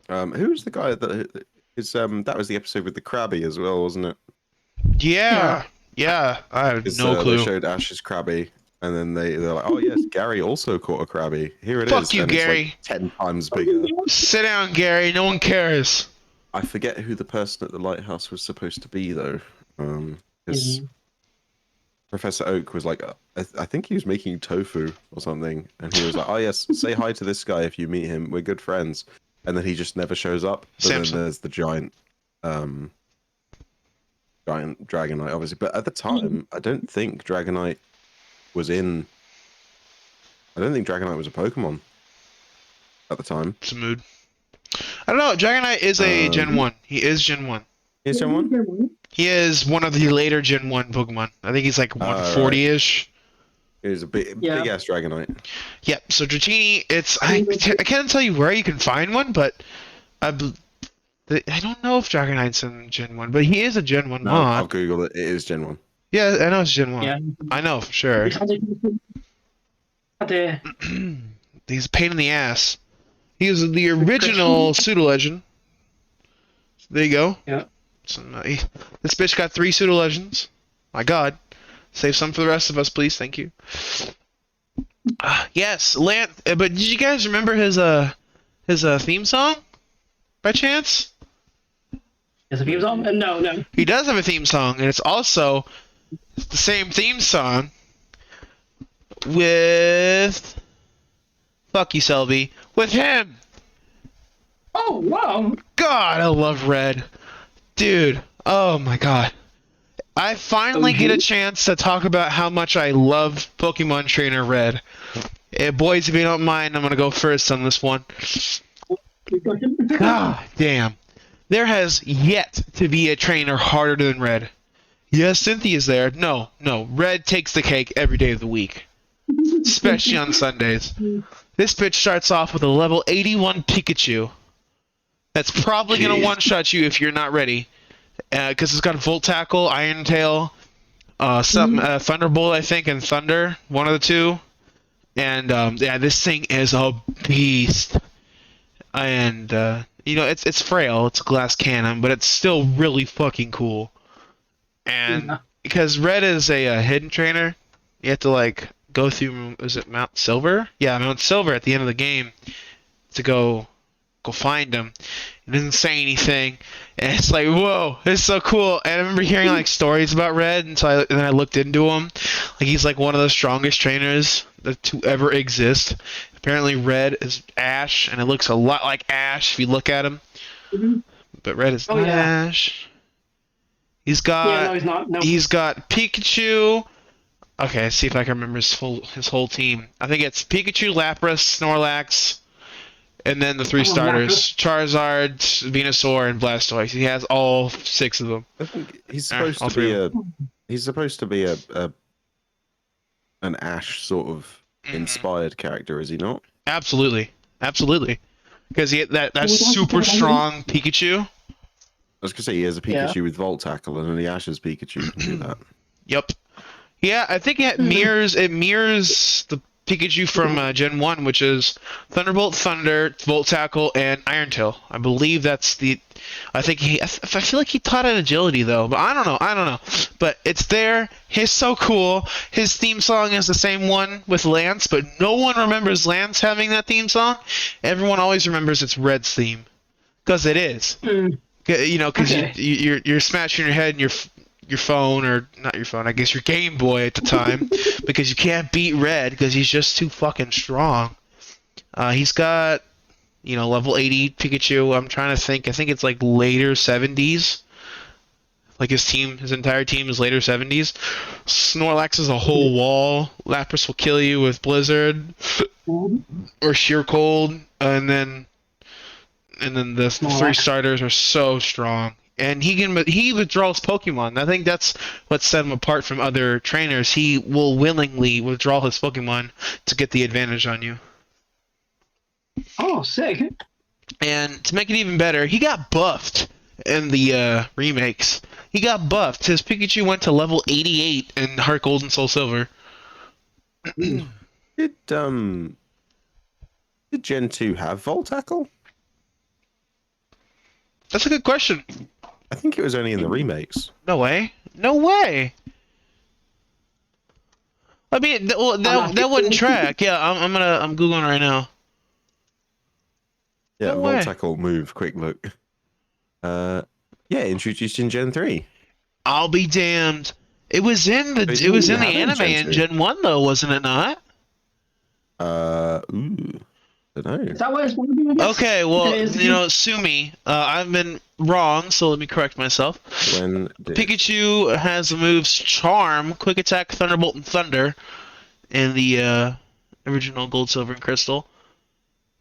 Who's the guy that is that was the episode with the Krabby as well, wasn't it? Yeah. I have no clue. They showed Ash's Krabby, and then they're like, oh yes, Gary also caught a Krabby. Here it is. Fuck you, and Gary. It's like 10 times bigger. Sit down, Gary. No one cares. I forget who the person at the lighthouse was supposed to be though, because Professor Oak was like, I think he was making tofu or something, and he was like, oh yes, say hi to this guy if you meet him. We're good friends. And then he just never shows up. But then there's the giant Dragonite, obviously. But at the time, I don't think Dragonite was a Pokemon at the time. It's a mood. I don't know. Dragonite is a Gen 1. He is Gen 1. He is Gen 1? He is one of the later Gen 1 Pokemon. I think he's like 140-ish. He's a big ass Dragonite. Yeah, so Dratini, I can't tell you where you can find one, but I don't know if Dragonite's in Gen 1, but he is a Gen 1 mod. I'll Google it. It is Gen 1. Yeah, I know it's Gen 1. Yeah. I know for sure. He's a pain in the ass. He was the original pseudo-legend. There you go. Yeah. This bitch got 3 pseudo-legends. My god. Save some for the rest of us, please. Thank you. Yes, Lance. But did you guys remember his theme song? By chance? Is a theme song? No. He does have a theme song, and it's also the same theme song with... Fuck you, Selby. With him! Oh, wow! God, I love Red. Dude, oh my god. I finally get a Okay. chance to talk about how much I love Pokemon Trainer Red. Boys, if you don't mind, I'm gonna go first on this one. God damn. There has yet to be a trainer harder than Red. Yes, Cynthia's there. No, Red takes the cake every day of the week. Especially on Sundays. This bitch starts off with a level 81 Pikachu. That's probably going to Jeez. one-shot you if you're not ready. Because it's got Volt Tackle, Iron Tail, Thunderbolt, I think, and Thunder. One of the two. And, yeah, this thing is a beast. And, it's frail. It's a glass cannon, but it's still really fucking cool. And Yeah. because Red is a hidden trainer, you have to, like, go through, is it Mount Silver? Yeah, Mount Silver at the end of the game to go find him. He doesn't say anything, and it's like, whoa, it's so cool. And I remember hearing like stories about Red, and and then I looked into him. Like he's like one of the strongest trainers to ever exist. Apparently, Red is Ash, and it looks a lot like Ash if you look at him. Mhm. But Red is not yeah. Ash. He's got Yeah, no, he's not. No. he's got Pikachu. Okay, let's see if I can remember his whole team. I think it's Pikachu, Lapras, Snorlax, and then the three starters: Charizard, Venusaur, and Blastoise. He has all 6 of them. I think he's all supposed to three be of he's supposed to be an Ash sort of inspired character, is he not? Absolutely, because that that's super cool. strong Pikachu. I was gonna say he has a Pikachu with Volt Tackle, and only Ash's Pikachu can do that. Yep. Yeah, I think it mirrors the Pikachu from Gen 1, which is Thunderbolt, Thunder, Volt Tackle, and Iron Tail. I believe that's the... I feel like he taught it agility, though. But I don't know. But it's there. He's so cool. His theme song is the same one with Lance, but no one remembers Lance having that theme song. Everyone always remembers it's Red's theme. Because it is. You know, because Okay. you're smashing your head in your phone, or not your phone, I guess your Game Boy at the time, because you can't beat Red because he's just too fucking strong. He's got, level 80 Pikachu. I'm trying to think. I think it's like later 70s. Like his entire team is later 70s. Snorlax is a whole wall. Lapras will kill you with Blizzard or Sheer Cold, and then the 3 starters are so strong. And he withdraws Pokemon. I think that's what set him apart from other trainers. He will willingly withdraw his Pokemon to get the advantage on you. Oh, sick. And to make it even better, he got buffed in the remakes. He got buffed. His Pikachu went to level 88 in Heart Gold and Soul Silver. Did Gen 2 have Volt Tackle? That's a good question. I think it was only in the remakes. No way. I mean, that wouldn't track. Yeah, I'm googling right now. Yeah, No Volt way. Tackle move, quick look. Yeah, introduced in Gen 3. I'll be damned. It was in the They it was in didn't the have it in anime in Gen 2. Gen 1 though, wasn't it not? Don't know. Is that what it's going to be? I guess? Okay, well, It is- sue me. I've been wrong, so let me correct myself. When did Pikachu has the moves Charm, Quick Attack, Thunderbolt, and Thunder in the original Gold, Silver, and Crystal.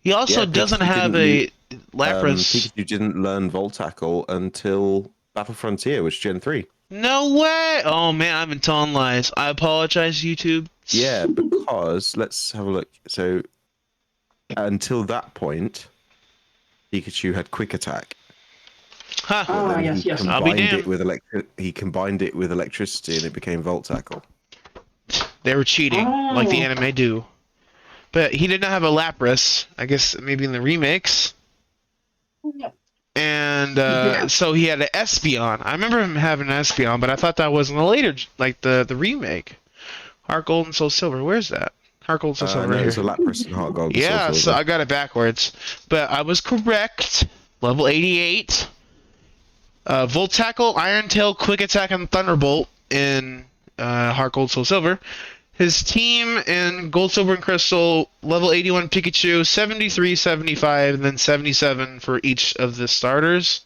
He also Yeah, but doesn't he have didn't a Lapras. Pikachu didn't learn Volt Tackle until Battle Frontier, which is Gen 3. No way! Oh man, I've been telling lies. I apologize, YouTube. Yeah, because let's have a look. So until that point, Pikachu had Quick Attack. Ha! Oh, Then yes, he yes. I'll be combined damned. it with he combined it with electricity, and it became Volt Tackle. They were cheating, like the Oh. anime do. But he did not have a Lapras. I guess maybe in the remakes. And Yeah. so he had an Espeon. I remember him having an Espeon, but I thought that was in the later, like the remake. Heart Gold and Soul Silver. Where's that? Heart Gold and Soul Silver No, right it's a here. Lapras and Heart Gold. and Yeah, Soul so Silver. I got it backwards. But I was correct. Level 88. Volt Tackle, Iron Tail, Quick Attack, and Thunderbolt in Heart Gold, Soul Silver. His team in Gold, Silver, and Crystal, level 81 Pikachu, 73, 75, and then 77 for each of the starters.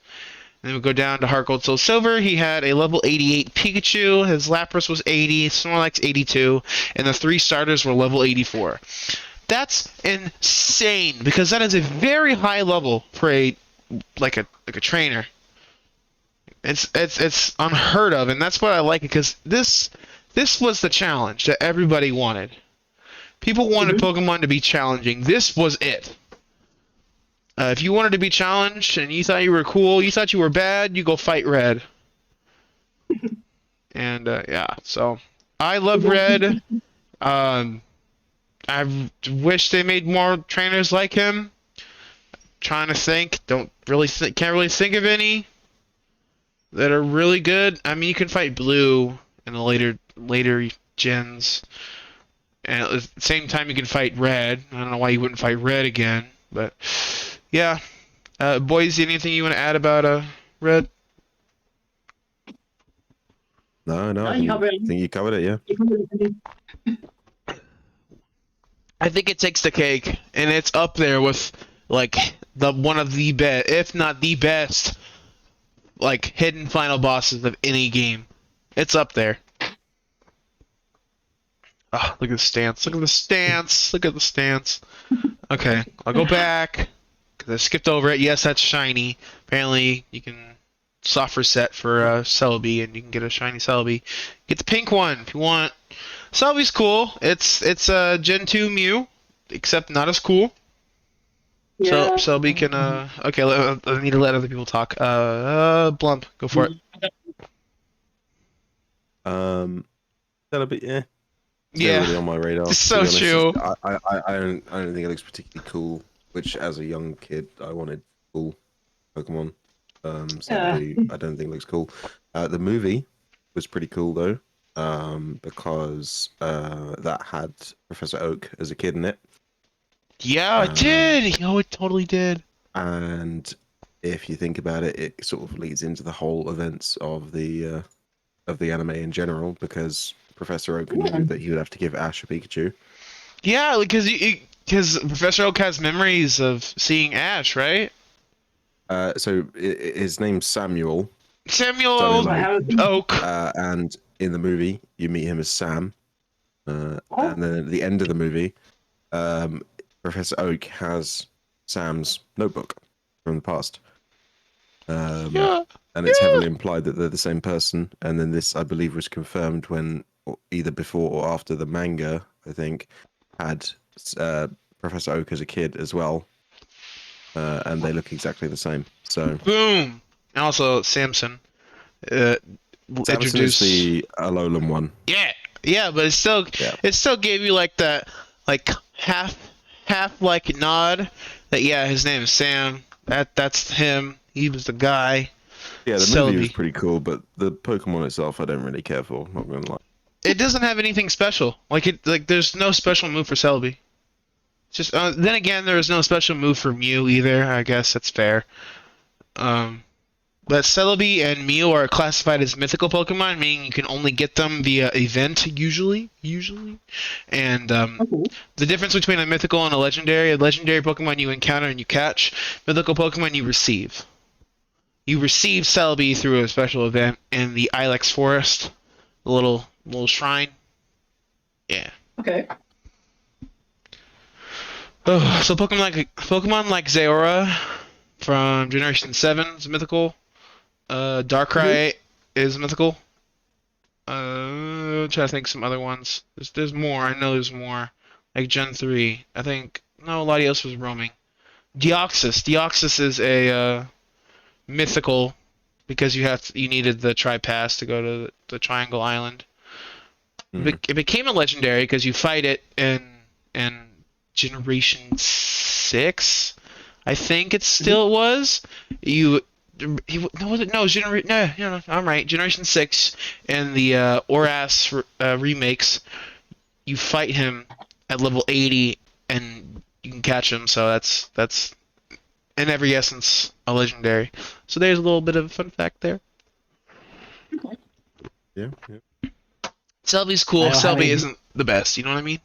Then we go down to Heart Gold Soul Silver. He had a level 88 Pikachu. His Lapras was 80, Snorlax 82, and the 3 starters were level 84. That's insane because that is a very high level for a trainer. It's unheard of, and that's what I like it because this was the challenge that everybody wanted. People wanted Pokemon to be challenging. This was it. If you wanted to be challenged and you thought you were cool, you thought you were bad, you go fight Red. And yeah, so I love Red. I wish they made more trainers like him. Trying to think, can't really think of any that are really good. I mean, you can fight Blue in the later gens, and at the same time you can fight Red. I don't know why you wouldn't fight Red again, but yeah. Boys, anything you want to add about Red? No, No, I you covered it. think you covered it. Yeah. You covered it. I think it takes the cake, and it's up there with like one of the best, if not the best, like hidden final bosses of any game. It's up there. Oh, look at the stance. Look at the stance. Look at the stance. Okay, I'll go back because I skipped over it. Yes, that's shiny. Apparently, you can soft reset for Celebi, and you can get a shiny Celebi. Get the pink one if you want. Celebi's cool. It's Gen 2 Mew, except not as cool. Yeah. So Celebi can okay. I need to let other people talk. Blump, go for it. That'll be yeah. It's Yeah. not really on my radar. It's to so be honest. true. I don't think it looks particularly cool. Which, as a young kid, I wanted cool Pokemon. Sadly, I don't think it looks cool. The movie was pretty cool though, because that had Professor Oak as a kid in it. Yeah, it did. Oh, it totally did. And if you think about it, it sort of leads into the whole events of the anime in general, because Professor Oak knew that he would have to give Ash a Pikachu. Yeah, because Professor Oak has memories of seeing Ash, right? So his name's Samuel. Samuel Oak. And in the movie, you meet him as Sam. And then at the end of the movie, Professor Oak has Sam's notebook from the past. Yeah. And it's heavily implied that they're the same person. And then this, I believe, was confirmed when either before or after the manga, I think, had Professor Oak as a kid as well. And they look exactly the same. So Boom. And also Samson. Samson Introduced is the Alolan one. Yeah, but it still gave you like that, like half like nod that his name is Sam. That's him. He was the guy. Yeah, the Celebi. movie was pretty cool, but the Pokemon itself, I don't really care for. Not gonna lie. It doesn't have anything special. There's no special move for Celebi. It's just then again, there is no special move for Mew either. I guess that's fair. But Celebi and Mew are classified as mythical Pokemon, meaning you can only get them via event usually. And the difference between a mythical and a legendary Pokemon you encounter and you catch, mythical Pokemon you receive. You receive Celebi through a special event in the Ilex Forest, the little shrine. Yeah. Okay. Oh, so Pokemon like Zeraora from Generation 7 is mythical. Darkrai is mythical. Try to think some other ones. There's more. I know there's more. Like Gen 3. I think no, Latios was roaming. Deoxys is a mythical because you needed the Tri-Pass to go to the Triangle Island. It became a legendary because you fight it in Generation 6. I think it still was. I'm right. Generation 6 and the Oras remakes, you fight him at level 80 and you can catch him, so that's in every essence a legendary. So there's a little bit of a fun fact there. Yeah. Celebi's cool. Celebi isn't the best, you know what I mean?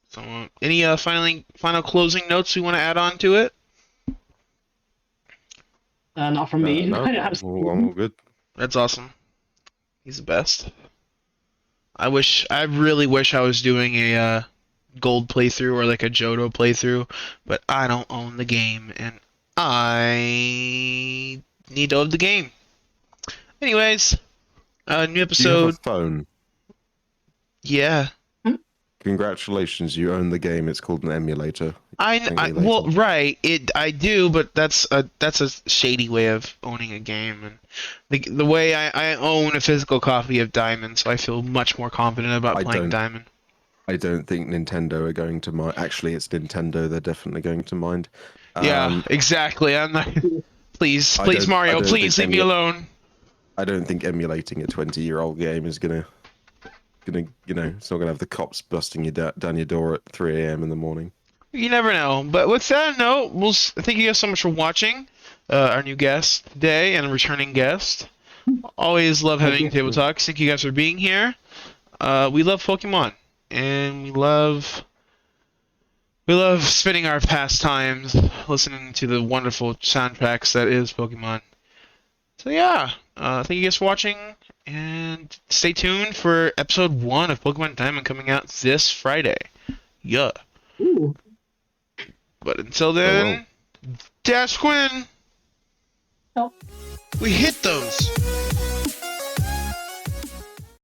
So any final closing notes we want to add on to it? Not from me. No, I don't have I'm all good. That's awesome. He's the best. I really wish I was doing a gold playthrough or like a Johto playthrough, but I don't own the game and I need to own the game. Anyways, new Do you have a episode. phone? Yeah. Congratulations, you own the game. It's called an emulator. Thank me Well, later. right, I do, but that's a shady way of owning a game, and the way I own a physical copy of Diamond, so I feel much more confident about I playing don't. Diamond. I don't think Nintendo are going to mind. Actually, it's Nintendo. They're definitely going to mind. Yeah, exactly. I'm not. Please, I please, don't- I Mario, don't please leave think me alone. I don't think emulating a 20-year-old game is gonna, it's not gonna have the cops busting you down your door at 3 a.m. in the morning. You never know. But with that note, thank you guys so much for watching. Our new guest today and a returning guest. Always love having table talks. Thank you guys for being here. We love Pokemon, and we love spending our pastimes listening to the wonderful soundtracks that is Pokemon. So yeah, thank you guys for watching, and stay tuned for episode 1 of Pokemon Diamond coming out this Friday. Yeah. Ooh. But until then, Dash Quinn! Oh. We hit those!